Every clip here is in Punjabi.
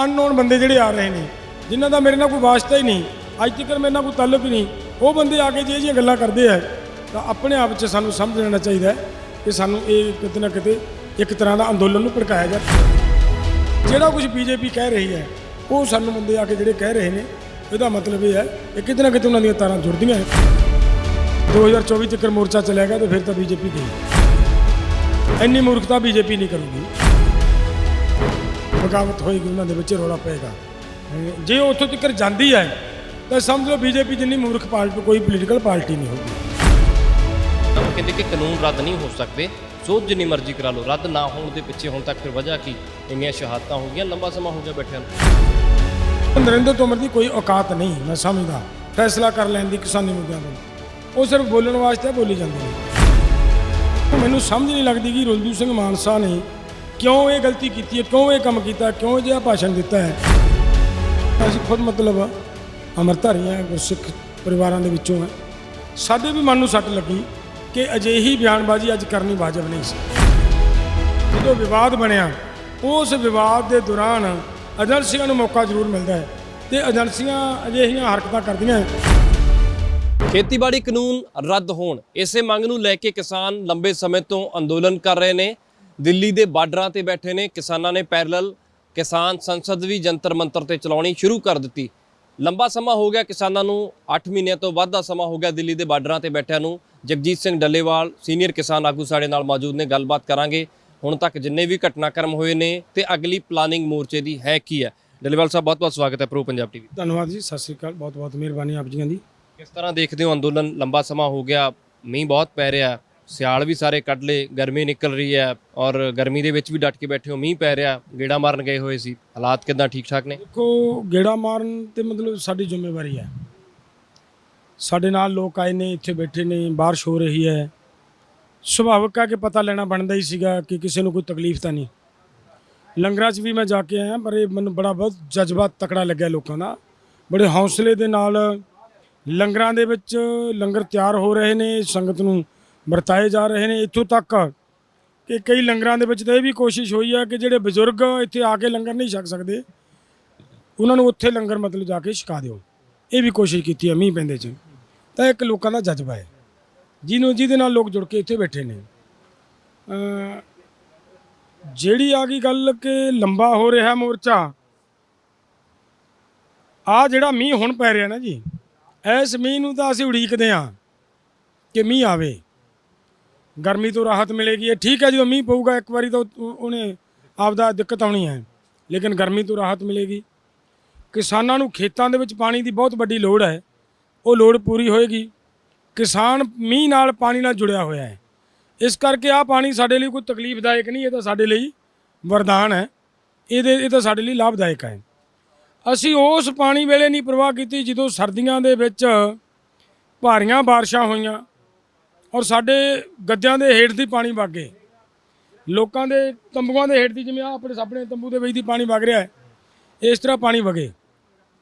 ਅਨਨੋਨ ਬੰਦੇ ਜਿਹੜੇ ਆ ਰਹੇ ਨੇ ਜਿਨ੍ਹਾਂ ਦਾ ਮੇਰੇ ਨਾਲ ਕੋਈ ਵਾਸਤਾ ਹੀ ਨਹੀਂ, ਅੱਜ ਤੱਕ ਮੇਰੇ ਨਾਲ ਕੋਈ ਤਾਲੁਕ ਹੀ ਨਹੀਂ, ਉਹ ਬੰਦੇ ਆ ਕੇ ਜੇ ਜਿਹੀਆਂ ਗੱਲਾਂ ਕਰਦੇ ਆ ਤਾਂ ਆਪਣੇ ਆਪ 'ਚ ਸਾਨੂੰ ਸਮਝ ਲੈਣਾ ਚਾਹੀਦਾ ਕਿ ਸਾਨੂੰ ਇਹ ਕਿਤੇ ਨਾ ਕਿਤੇ ਇੱਕ ਤਰ੍ਹਾਂ ਦਾ ਅੰਦੋਲਨ ਨੂੰ ਭੜਕਾਇਆ ਜਾ। ਜਿਹੜਾ ਕੁਝ ਬੀਜੇਪੀ ਕਹਿ ਰਹੀ ਹੈ ਉਹ ਸਾਨੂੰ ਬੰਦੇ ਆ ਕੇ ਜਿਹੜੇ ਕਹਿ ਰਹੇ ਨੇ, ਇਹਦਾ ਮਤਲਬ ਇਹ ਹੈ ਕਿ ਕਿਤੇ ਨਾ ਕਿਤੇ ਉਹਨਾਂ ਦੀਆਂ ਤਾਰਾਂ ਜੁੜਦੀਆਂ। 2024 ਤੱਕ ਮੋਰਚਾ ਚਲਿਆ ਗਿਆ ਤਾਂ ਫਿਰ ਤਾਂ ਬੀਜੇਪੀ ਗਈ। ਇੰਨੀ ਮੂਰਖਤਾ ਬੀਜੇਪੀ ਨਹੀਂ ਕਰੂਗੀ, ਬਗਾਵਤ ਹੋਏਗੀ, ਉਹਨਾਂ ਦੇ ਵਿੱਚ ਰੌਲਾ ਪਏਗਾ। ਜੇ ਉਹ ਉੱਥੋਂ ਤੱਕ ਜਾਂਦੀ ਹੈ ਤਾਂ ਸਮਝ ਲਓ ਬੀਜੇਪੀ ਜਿੰਨੀ ਮੂਰਖ ਪਾਰਟੀ ਕੋਈ ਪੋਲੀਟੀਕਲ ਪਾਰਟੀ ਨਹੀਂ ਹੋਊਗੀ। ਕਹਿੰਦੇ ਕਿ ਕਾਨੂੰਨ ਰੱਦ ਨਹੀਂ ਹੋ ਸਕਦੇ, ਸੋਧ ਜਿੰਨੀ ਮਰਜ਼ੀ ਕਰਾ ਲਓ, ਰੱਦ ਨਾ ਹੋਣ ਦੇ ਪਿੱਛੇ ਹੁਣ ਤੱਕ ਫਿਰ ਵਜ੍ਹਾ ਕੀ? ਇੰਨੀਆਂ ਸ਼ਹਾਦਤਾਂ ਹੋ ਗਈਆਂ, ਲੰਬਾ ਸਮਾਂ ਹੋ ਗਿਆ ਬੈਠਿਆਂ ਨੂੰ। ਨਰਿੰਦਰ ਤੋਮਰ ਦੀ ਕੋਈ ਔਕਾਤ ਨਹੀਂ, ਮੈਂ ਸਮਝਦਾ, ਫੈਸਲਾ ਕਰ ਲੈਣ ਦੀ ਕਿਸਾਨੀ ਮੁੱਦਿਆਂ ਤੋਂ। ਉਹ ਸਿਰਫ ਬੋਲਣ ਵਾਸਤੇ ਬੋਲੀ ਜਾਂਦੇ ਨੇ। ਮੈਨੂੰ ਸਮਝ ਨਹੀਂ ਲੱਗਦੀ ਕਿ ਰੁਲਦੂ ਸਿੰਘ ਮਾਨਸਾ ਨੇ ਕਿਉਂ ਇਹ ਗਲਤੀ ਕੀਤੀ ਹੈ, ਕਿਉਂ ਇਹ ਕੰਮ ਕੀਤਾ, ਕਿਉਂ ਅਜਿਹਾ ਭਾਸ਼ਣ ਦਿੱਤਾ ਹੈ। ਅਸੀਂ ਖੁਦ ਮਤਲਬ ਅੰਮ੍ਰਿਤਧਾਰੀ ਹਾਂ, ਗੁਰਸਿੱਖ ਪਰਿਵਾਰਾਂ ਦੇ ਵਿੱਚੋਂ ਹੈ। ਸਾਡੇ ਵੀ ਮਨ ਨੂੰ ਸੱਟ ਲੱਗੀ ਕਿ ਅਜਿਹੀ ਬਿਆਨਬਾਜ਼ੀ ਅੱਜ ਕਰਨੀ ਵਾਜਬ ਨਹੀਂ ਸੀ। ਜਦੋਂ ਵਿਵਾਦ ਬਣਿਆ ਉਸ ਵਿਵਾਦ ਦੇ ਦੌਰਾਨ ਏਜੰਸੀਆਂ ਨੂੰ ਮੌਕਾ ਜ਼ਰੂਰ ਮਿਲਦਾ ਹੈ ਤੇ ਏਜੰਸੀਆਂ ਅਜਿਹੀਆਂ ਹਰਕਤਾਂ ਕਰਦੀਆਂ। ਖੇਤੀਬਾੜੀ ਕਾਨੂੰਨ ਰੱਦ ਹੋਣ, ਇਸੇ ਮੰਗ ਨੂੰ ਲੈ ਕੇ ਕਿਸਾਨ ਲੰਬੇ ਸਮੇਂ ਤੋਂ ਅੰਦੋਲਨ ਕਰ ਰਹੇ ਨੇ। ਦਿੱਲੀ ਦੇ ਬਾਰਡਰਾਂ ਤੇ ਬੈਠੇ ਨੇ ਕਿਸਾਨਾਂ ਨੇ। ਪੈਰਲਲ ਕਿਸਾਨ ਸੰਸਦ ਵੀ ਜੰਤਰ ਮੰਤਰ ਤੇ ਚਲਾਉਣੀ ਸ਼ੁਰੂ ਕਰ ਦਿੱਤੀ। ਲੰਬਾ ਸਮਾਂ ਹੋ ਗਿਆ ਕਿਸਾਨਾਂ ਨੂੰ, 8 ਮਹੀਨਿਆਂ ਤੋਂ ਵੱਧ ਦਾ ਸਮਾਂ ਹੋ ਗਿਆ ਦਿੱਲੀ ਦੇ ਬਾਰਡਰਾਂ ਤੇ ਬੈਠਿਆਂ ਨੂੰ। ਜਗਜੀਤ ਸਿੰਘ ਡੱਲੇਵਾਲ ਸੀਨੀਅਰ ਕਿਸਾਨ ਆਗੂ ਸਾਡੇ ਨਾਲ ਮੌਜੂਦ ਨੇ, ਗੱਲਬਾਤ ਕਰਾਂਗੇ ਹੁਣ ਤੱਕ ਜਿੰਨੇ ਵੀ ਘਟਨਾਕ੍ਰਮ ਹੋਏ ਨੇ ਤੇ ਅਗਲੀ ਪਲਾਨਿੰਗ ਮੋਰਚੇ ਦੀ ਹੈ ਕੀ ਹੈ। ਡੱਲੇਵਾਲ ਸਾਹਿਬ ਬਹੁਤ ਬਹੁਤ ਸਵਾਗਤ ਹੈ ਪ੍ਰੋ ਪੰਜਾਬ ਟੀਵੀ। ਧੰਨਵਾਦ ਜੀ, ਸਤਿ ਸ਼੍ਰੀ ਅਕਾਲ, ਬਹੁਤ ਬਹੁਤ ਮਿਹਰਬਾਨੀ ਆਪ ਜੀਆਂ ਦੀ। ਕਿਸ ਤਰ੍ਹਾਂ ਦੇਖਦੇ ਹੋ ਅੰਦੋਲਨ? ਲੰਬਾ ਸਮਾਂ ਹੋ ਗਿਆ, ਮੀਂਹ ਬਹੁਤ ਪੈ ਰਿਹਾ, ਸਿਆਲ ਵੀ ਸਾਰੇ ਕੱਢ ਲਏ, ਗਰਮੀ ਨਿਕਲ ਰਹੀ ਹੈ ਔਰ ਗਰਮੀ ਦੇ ਵਿੱਚ ਵੀ ਡਟ ਕੇ ਬੈਠੇ ਹੋ, ਮੀਂਹ ਪੈ ਰਿਹਾ, ਗੇੜਾ ਮਾਰਨ ਗਏ ਹੋਏ ਸੀ, ਹਾਲਾਤ ਕਿੱਦਾਂ, ਠੀਕ ਠਾਕ ਨੇ? ਦੇਖੋ, ਗੇੜਾ ਮਾਰਨ ਤੇ ਮਤਲਬ ਸਾਡੀ ਜ਼ਿੰਮੇਵਾਰੀ ਹੈ। ਸਾਡੇ ਨਾਲ ਲੋਕ ਆਏ ਨੇ, ਇੱਥੇ ਬੈਠੇ ਨੇ, ਬਾਰਿਸ਼ ਹੋ ਰਹੀ ਹੈ, ਸੁਭਾਵਿਕ ਹੈ ਕਿ ਪਤਾ ਲੈਣਾ ਬਣਦਾ ਹੀ ਸੀਗਾ ਕਿ ਕਿਸੇ ਨੂੰ ਕੋਈ ਤਕਲੀਫ ਤਾਂ ਨਹੀਂ। ਲੰਗਰਾਂ 'ਚ ਵੀ ਮੈਂ ਜਾ ਕੇ ਆਇਆ, ਪਰ ਇਹ ਮੈਨੂੰ ਬਹੁਤ ਜਜ਼ਬਾ ਤਕੜਾ ਲੱਗਿਆ ਲੋਕਾਂ ਦਾ। ਬੜੇ ਹੌਸਲੇ ਦੇ ਨਾਲ ਲੰਗਰਾਂ ਦੇ ਵਿੱਚ ਲੰਗਰ ਤਿਆਰ ਹੋ ਰਹੇ ਨੇ, ਸੰਗਤ ਨੂੰ ਵਰਤਾਏ ਜਾ ਰਹੇ ਨੇ। ਇੱਥੋਂ ਤੱਕ ਕਿ ਕਈ ਲੰਗਰਾਂ ਦੇ ਵਿੱਚ ਤਾਂ ਇਹ ਵੀ ਕੋਸ਼ਿਸ਼ ਹੋਈ ਹੈ ਕਿ ਜਿਹੜੇ ਬਜ਼ੁਰਗ ਇੱਥੇ ਆ ਕੇ ਲੰਗਰ ਨਹੀਂ ਛਕ ਸਕਦੇ ਉਹਨਾਂ ਨੂੰ ਉੱਥੇ ਲੰਗਰ ਮਤਲਬ ਜਾ ਕੇ ਛਕਾ ਦਿਓ। ਇਹ ਵੀ ਕੋਸ਼ਿਸ਼ ਕੀਤੀ ਹੈ ਮੀਂਹ ਪੈਂਦੇ 'ਚ। ਤਾਂ ਇੱਕ ਲੋਕਾਂ ਦਾ ਜਜ਼ਬਾ ਹੈ ਜਿਹਦੇ ਨਾਲ ਲੋਕ ਜੁੜ ਕੇ ਇੱਥੇ ਬੈਠੇ ਨੇ। ਜਿਹੜੀ ਆ ਗਈ ਗੱਲ ਕਿ ਲੰਬਾ ਹੋ ਰਿਹਾ ਮੋਰਚਾ, ਆ ਜਿਹੜਾ ਮੀਂਹ ਹੁਣ ਪੈ ਰਿਹਾ ਨਾ ਜੀ, ਇਸ ਮੀਂਹ ਨੂੰ ਤਾਂ ਅਸੀਂ ਉਡੀਕਦੇ ਹਾਂ ਕਿ ਮੀਂਹ ਆਵੇ, ਗਰਮੀ ਤੋਂ ਰਾਹਤ ਮਿਲੇਗੀ। ਇਹ ਠੀਕ ਹੈ, ਜਦੋਂ ਮੀਂਹ ਪਊਗਾ ਇੱਕ ਵਾਰੀ ਤਾਂ ਉਹਨੇ ਆਪਦਾ ਦਿੱਕਤ ਆਉਣੀ ਹੈ, ਲੇਕਿਨ ਗਰਮੀ ਤੋਂ ਰਾਹਤ ਮਿਲੇਗੀ। ਕਿਸਾਨਾਂ ਨੂੰ ਖੇਤਾਂ ਦੇ ਵਿੱਚ ਪਾਣੀ ਦੀ ਬਹੁਤ ਵੱਡੀ ਲੋੜ ਹੈ, ਉਹ ਲੋੜ ਪੂਰੀ ਹੋਏਗੀ। ਕਿਸਾਨ ਮੀਂਹ ਨਾਲ, ਪਾਣੀ ਨਾਲ ਜੁੜਿਆ ਹੋਇਆ ਹੈ, ਇਸ ਕਰਕੇ ਆਹ ਪਾਣੀ ਸਾਡੇ ਲਈ ਕੋਈ ਤਕਲੀਫਦਾਇਕ ਨਹੀਂ, ਇਹ ਤਾਂ ਸਾਡੇ ਲਈ ਵਰਦਾਨ ਹੈ, ਇਹ ਤਾਂ ਸਾਡੇ ਲਈ ਲਾਭਦਾਇਕ ਹੈ। ਅਸੀਂ ਉਸ ਪਾਣੀ ਵੇਲੇ ਨਹੀਂ ਪਰਵਾਹ ਕੀਤੀ ਜਦੋਂ ਸਰਦੀਆਂ ਦੇ ਵਿੱਚ ਭਾਰੀਆਂ ਬਾਰਿਸ਼ਾਂ ਹੋਈਆਂ ਔਰ ਸਾਡੇ ਗੱਦਿਆਂ ਦੇ ਹੇਠ ਦੀ ਪਾਣੀ ਵਗ ਗਏ, ਲੋਕਾਂ ਦੇ ਤੰਬੂਆਂ ਦੇ ਹੇਠ ਦੀ, ਜਿਵੇਂ ਆਪਣੇ ਤੰਬੂ ਦੇ ਵਿੱਚ ਦੀ ਪਾਣੀ ਵਗ ਰਿਹਾ ਹੈ, ਇਸ ਤਰ੍ਹਾਂ ਪਾਣੀ ਵਗੇ।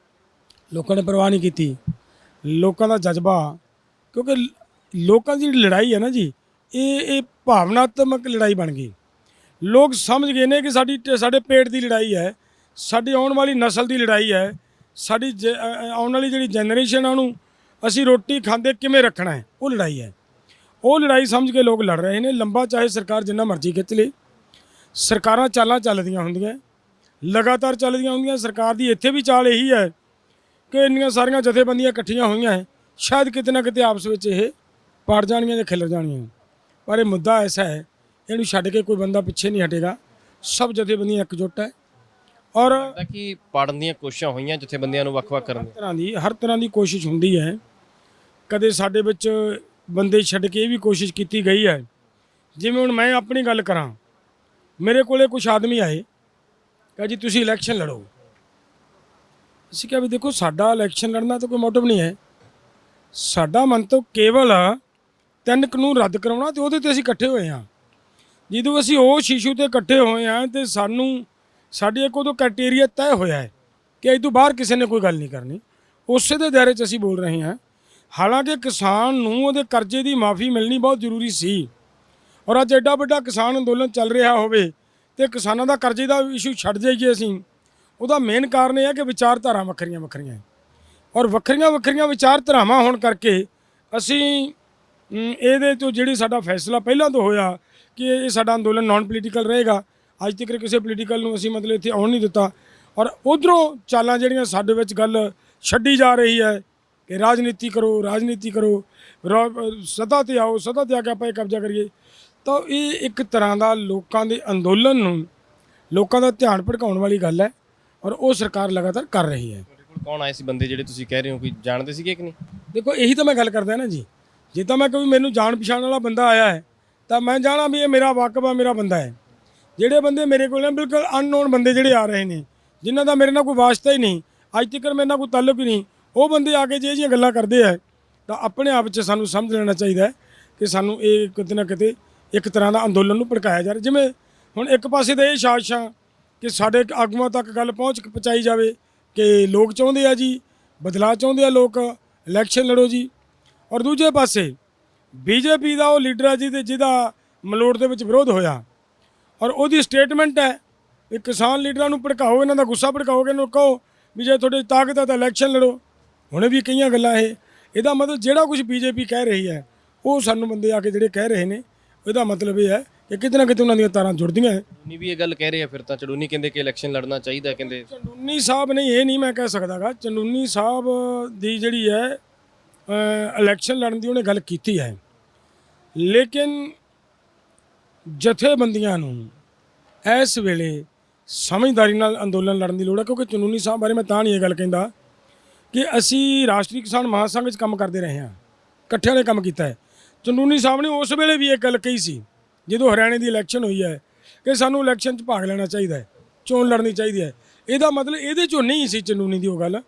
ਲੋਕਾਂ ਨੇ ਪਰਵਾਹ ਨਹੀਂ ਕੀਤੀ। ਲੋਕਾਂ ਦਾ ਜਜ਼ਬਾ, ਕਿਉਂਕਿ ਲੋਕਾਂ ਦੀ ਜਿਹੜੀ ਲੜਾਈ ਹੈ ਨਾ ਜੀ, ਇਹ ਭਾਵਨਾਤਮਕ ਲੜਾਈ ਬਣ ਗਈ। ਲੋਕ ਸਮਝ ਗਏ ਨੇ ਕਿ ਸਾਡੇ ਪੇਟ ਦੀ ਲੜਾਈ ਹੈ, ਸਾਡੀ ਆਉਣ ਵਾਲੀ ਨਸਲ ਦੀ ਲੜਾਈ ਹੈ, ਸਾਡੀ ਆਉਣ ਵਾਲੀ ਜਿਹੜੀ ਜਨਰੇਸ਼ਨ ਆ ਉਹਨੂੰ ਅਸੀਂ ਰੋਟੀ ਖਾਂਦੇ ਕਿਵੇਂ ਰੱਖਣਾ ਹੈ, ਉਹ ਲੜਾਈ ਹੈ। ਉਹ ਲੜਾਈ ਸਮਝ ਕੇ ਲੋਕ ਲੜ ਰਹੇ ਨੇ। ਲੰਬਾ ਚਾਹੇ ਸਰਕਾਰ ਜਿੰਨਾ ਮਰਜ਼ੀ ਖਿੱਚ ਲੇ, ਸਰਕਾਰਾਂ ਚਾਲਾਂ ਚੱਲਦੀਆਂ ਹੁੰਦੀਆਂ, ਲਗਾਤਾਰ ਚੱਲਦੀਆਂ ਹੁੰਦੀਆਂ। ਸਰਕਾਰ ਦੀ ਇੱਥੇ ਵੀ ਚਾਲ ਇਹੀ ਹੈ ਕਿ ਇੰਨੀਆਂ ਸਾਰੀਆਂ ਜਥੇਬੰਦੀਆਂ ਇਕੱਠੀਆਂ ਹੋਈਆਂ ਹੈ, ਸ਼ਾਇਦ ਕਿਤੇ ਨਾ ਕਿਤੇ ਆਪਸ ਵਿੱਚ ਇਹ ਪਾੜ ਜਾਣੀਆਂ ਜਾਂ ਖਿਲਰ ਜਾਣੀਆਂ। ਪਰ ਇਹ ਮੁੱਦਾ ਐਸਾ ਹੈ, ਇਹਨੂੰ ਛੱਡ ਕੇ ਕੋਈ ਬੰਦਾ ਪਿੱਛੇ ਨਹੀਂ ਹਟੇਗਾ। ਸਭ ਜਥੇਬੰਦੀਆਂ ਇਕਜੁੱਟ ਹੈ ਔਰ ਕਿ ਪਾੜਨ ਦੀਆਂ ਕੋਸ਼ਿਸ਼ਾਂ ਹੋਈਆਂ ਜਥੇਬੰਦੀਆਂ ਨੂੰ ਵੱਖ-ਵੱਖ ਕਰਨ ਹਰ ਤਰ੍ਹਾਂ ਦੀ ਕੋਸ਼ਿਸ਼ ਹੁੰਦੀ ਹੈ। ਕਦੇ ਸਾਡੇ ਵਿੱਚ ਬੰਦੇ ਛੱਡ ਕੇ ਇਹ ਵੀ ਕੋਸ਼ਿਸ਼ ਕੀਤੀ ਗਈ ਹੈ। ਜਿਵੇਂ ਹੁਣ ਮੈਂ ਆਪਣੀ ਗੱਲ ਕਰਾਂ, ਮੇਰੇ ਕੋਲੇ ਕੁਝ ਆਦਮੀ ਆਏ ਕਿ ਜੀ ਤੁਸੀਂ ਇਲੈਕਸ਼ਨ ਲੜੋ। ਅਸੀਂ ਕਿਹਾ ਵੀ ਦੇਖੋ, ਸਾਡਾ ਇਲੈਕਸ਼ਨ ਲੜਨਾ ਤਾਂ ਕੋਈ ਮੋਟਿਵ ਨਹੀਂ ਹੈ। ਸਾਡਾ ਮੰਤਵ ਕੇਵਲ 3 ਕਾਨੂੰਨ ਰੱਦ ਕਰਾਉਣਾ, ਤੇ ਉਹਦੇ ਤੇ ਅਸੀਂ ਇਕੱਠੇ ਹੋਏ ਹਾਂ। ਜਦੋਂ ਅਸੀਂ ਉਸ ਇਸ਼ੂ ਤੇ ਇਕੱਠੇ ਹੋਏ ਹਾਂ ਤੇ ਸਾਡੇ ਇੱਕ ਉਦੋਂ ਕ੍ਰਾਈਟੇਰੀਆ ਤੈਅ ਹੋਇਆ ਹੈ ਕਿ ਇਹ ਤੋਂ ਬਾਹਰ ਕਿਸੇ ਨੇ ਕੋਈ ਗੱਲ ਨਹੀਂ ਕਰਨੀ। ਉਸੇ ਦੇ ਦਾਇਰੇ 'ਚ ਅਸੀਂ ਬੋਲ ਰਹੇ ਹਾਂ। ਹਾਲਾਂਕਿ ਕਿਸਾਨ ਨੂੰ ਉਹਦੇ ਕਰਜ਼ੇ ਦੀ ਮਾਫੀ ਮਿਲਣੀ ਬਹੁਤ ਜ਼ਰੂਰੀ ਸੀ, ਔਰ ਅੱਜ ਐਡਾ ਵੱਡਾ ਕਿਸਾਨ ਅੰਦੋਲਨ ਚੱਲ ਰਿਹਾ ਹੋਵੇ ਤੇ ਕਿਸਾਨਾਂ ਦਾ ਕਰਜ਼ੇ ਦਾ ਇਸ਼ੂ ਛੱਡ ਜਾਈਏ ਅਸੀਂ, ਉਹਦਾ ਮੇਨ ਕਾਰਨ ਇਹ ਹੈ ਕਿ ਵਿਚਾਰਧਾਰਾ ਵੱਖਰੀਆਂ ਵੱਖਰੀਆਂ ਔਰ ਵੱਖਰੀਆਂ ਵੱਖਰੀਆਂ ਵਿਚਾਰਧਾਰਾਵਾਂ ਹੋਣ ਕਰਕੇ ਅਸੀਂ ਇਹਦੇ ਤੋਂ ਜਿਹੜੀ ਸਾਡਾ ਫੈਸਲਾ ਪਹਿਲਾਂ ਤੋਂ ਹੋਇਆ ਕਿ ਇਹ ਸਾਡਾ ਅੰਦੋਲਨ ਨਾਨ ਪੋਲੀਟੀਕਲ ਰਹੇਗਾ। ਅੱਜ ਤੱਕ ਕਿਸੇ ਪੋਲੀਟੀਕਲ ਨੂੰ ਅਸੀਂ ਮਤਲਬ ਇੱਥੇ ਆਉਣ ਨਹੀਂ ਦਿੱਤਾ। ਔਰ ਉਧਰੋਂ ਚਾਲਾਂ ਜਿਹੜੀਆਂ ਸਾਡੇ ਵਿੱਚ ਗੱਲ ਛੱਡੀ ਜਾ ਰਹੀ ਹੈ ਕਿ ਰਾਜਨੀਤੀ ਕਰੋ ਸੱਤਾ ਤੇ ਆਓ, ਸੱਤਾ ਤੇ ਆ ਕੇ ਆਪਾਂ ਇਹ ਕਬਜ਼ਾ ਕਰੀਏ, ਤਾਂ ਇਹ ਇੱਕ ਤਰ੍ਹਾਂ ਦਾ ਲੋਕਾਂ ਦੇ ਅੰਦੋਲਨ ਨੂੰ, ਲੋਕਾਂ ਦਾ ਧਿਆਨ ਭਟਕਾਉਣ ਵਾਲੀ ਗੱਲ ਹੈ ਔਰ ਉਹ ਸਰਕਾਰ ਲਗਾਤਾਰ ਕਰ ਰਹੀ ਹੈ। ਤੁਹਾਡੇ ਕੋਲ ਕੌਣ ਆਏ ਸੀ ਬੰਦੇ ਜਿਹੜੇ ਤੁਸੀਂ ਕਹਿ ਰਹੇ ਹੋ, ਕੋਈ ਜਾਣਦੇ ਸੀਗੇ ਕਿ ਨਹੀਂ? ਦੇਖੋ ਇਹੀ ਤਾਂ ਮੈਂ ਗੱਲ ਕਰਦਾ ਨਾ ਜੀ, ਜੇ ਤਾਂ ਮੈਂ ਕੋਈ ਮੈਨੂੰ ਜਾਣ ਪਛਾਣ ਵਾਲਾ ਬੰਦਾ ਆਇਆ ਹੈ ਤਾਂ ਮੈਂ ਜਾਣਾ ਵੀ ਇਹ ਮੇਰਾ ਵਾਕਫ ਆ, ਮੇਰਾ ਬੰਦਾ ਹੈ। ਜਿਹੜੇ ਬੰਦੇ ਮੇਰੇ ਕੋਲ ਨੇ ਬਿਲਕੁਲ ਅਨਨੋਨ ਬੰਦੇ ਜਿਹੜੇ ਆ ਰਹੇ ਨੇ, ਜਿਨ੍ਹਾਂ ਦਾ ਮੇਰੇ ਨਾਲ ਕੋਈ ਵਾਸਤਾ ਹੀ ਨਹੀਂ, ਅੱਜ ਤੱਕ ਮੇਰੇ ਨਾਲ ਕੋਈ ਤਾਲੁਕ ਹੀ ਨਹੀਂ, ਉਹ ਬੰਦੇ ਆ ਕੇ ਜੇ ਜਿਹੀਆਂ ਗੱਲਾਂ ਕਰਦੇ ਆ ਤਾਂ ਆਪਣੇ ਆਪ 'ਚ ਸਾਨੂੰ ਸਮਝ ਲੈਣਾ ਚਾਹੀਦਾ ਹੈ ਕਿ ਸਾਨੂੰ ਇਹ ਕਿਤੇ ਨਾ ਕਿਤੇ ਇੱਕ ਤਰ੍ਹਾਂ ਦਾ ਅੰਦੋਲਨ ਨੂੰ ਭੜਕਾਇਆ ਜਾ ਰਿਹਾ। ਜਿਵੇਂ ਹੁਣ ਇੱਕ ਪਾਸੇ ਤਾਂ ਇਹ ਸਾਜ਼ਿਸ਼ਾਂ ਕਿ ਸਾਡੇ ਆਗੂਆਂ ਤੱਕ ਗੱਲ ਪਹੁੰਚਾਈ ਜਾਵੇ ਕਿ ਲੋਕ ਚਾਹੁੰਦੇ ਆ ਜੀ ਬਦਲਾਅ, ਚਾਹੁੰਦੇ ਆ ਲੋਕ, ਇਲੈਕਸ਼ਨ ਲੜੋ ਜੀ। ਔਰ ਦੂਜੇ ਪਾਸੇ ਬੀਜੇਪੀ ਦਾ ਉਹ ਲੀਡਰ ਹੈ ਜਿਹਦਾ ਮਲੋਟ ਦੇ ਵਿੱਚ ਵਿਰੋਧ ਹੋਇਆ ਔਰ ਉਹਦੀ ਸਟੇਟਮੈਂਟ ਹੈ ਵੀ ਕਿਸਾਨ ਲੀਡਰਾਂ ਨੂੰ ਭੜਕਾਓ, ਇਹਨਾਂ ਦਾ ਗੁੱਸਾ ਭੜਕਾਓਗੇ, ਇਹਨੂੰ ਕਹੋ ਵੀ ਜੇ ਤੁਹਾਡੀ ਤਾਕਤ ਹੈ ਤਾਂ ਇਲੈਕਸ਼ਨ ਲੜੋ। ਹੁਣੇ ਵੀ ਕਈਆਂ ਗੱਲਾਂ ਇਹਦਾ ਮਤਲਬ ਜਿਹੜਾ ਕੁਝ ਬੀਜੇਪੀ ਕਹਿ ਰਹੀ ਹੈ ਉਹ ਸਾਨੂੰ ਬੰਦੇ ਆ ਕੇ ਜਿਹੜੇ ਕਹਿ ਰਹੇ ਨੇ, ਇਹਦਾ ਮਤਲਬ ਇਹ ਹੈ ਕਿ ਕਿਤੇ ਨਾ ਕਿਤੇ ਉਹਨਾਂ ਦੀਆਂ ਤਾਰਾਂ ਜੁੜਦੀਆਂ ਹੈ। ਚੜੂਨੀ ਵੀ ਇਹ ਗੱਲ ਕਹਿ ਰਹੇ ਆ ਫਿਰ ਤਾਂ, ਚੜੂਨੀ ਕਹਿੰਦੇ ਕਿ ਇਲੈਕਸ਼ਨ ਲੜਨਾ ਚਾਹੀਦਾ। ਕਹਿੰਦੇ ਚੰਦੂਨੀ ਸਾਹਿਬ ਨਹੀਂ, ਇਹ ਨਹੀਂ ਮੈਂ ਕਹਿ ਸਕਦਾਗਾ। ਚੰਦੂਨੀ ਸਾਹਿਬ ਦੀ ਜਿਹੜੀ ਹੈ ਇਲੈਕਸ਼ਨ ਲੜਨ ਦੀ ਉਹਨੇ ਗੱਲ ਕੀਤੀ ਹੈ, ਲੇਕਿਨ ਜਥੇਬੰਦੀਆਂ ਨੂੰ ਇਸ ਵੇਲੇ ਸਮਝਦਾਰੀ ਨਾਲ ਅੰਦੋਲਨ ਲੜਨ ਦੀ ਲੋੜ ਹੈ। ਕਿਉਂਕਿ ਚੰਦੂਨੀ ਸਾਹਿਬ ਬਾਰੇ ਮੈਂ ਤਾਂ ਨਹੀਂ ਇਹ ਗੱਲ ਕਹਿੰਦਾ ਕਿ ਅਸੀਂ ਰਾਸ਼ਟਰੀ ਕਿਸਾਨ ਮਹਾਸੰਘ 'ਚ ਕੰਮ ਕਰਦੇ ਰਹੇ ਹਾਂ, ਇਕੱਠਿਆਂ ਨੇ ਕੰਮ ਕੀਤਾ ਹੈ। ਚੰਦੂਨੀ ਸਾਹਿਬ ਨੇ ਉਸ ਵੇਲੇ ਵੀ ਇਹ ਗੱਲ ਕਹੀ ਸੀ ਜਦੋਂ ਹਰਿਆਣੇ ਦੀ ਇਲੈਕਸ਼ਨ ਹੋਈ ਹੈ ਕਿ ਸਾਨੂੰ ਇਲੈਕਸ਼ਨ 'ਚ ਭਾਗ ਲੈਣਾ ਚਾਹੀਦਾ ਹੈ, ਚੋਣ ਲੜਨੀ ਚਾਹੀਦੀ ਹੈ। ਇਹਦਾ ਮਤਲਬ ਇਹਦੇ 'ਚੋਂ ਨਹੀਂ ਸੀ ਚੰਦੂਨੀ ਦੀ ਉਹ ਗੱਲ।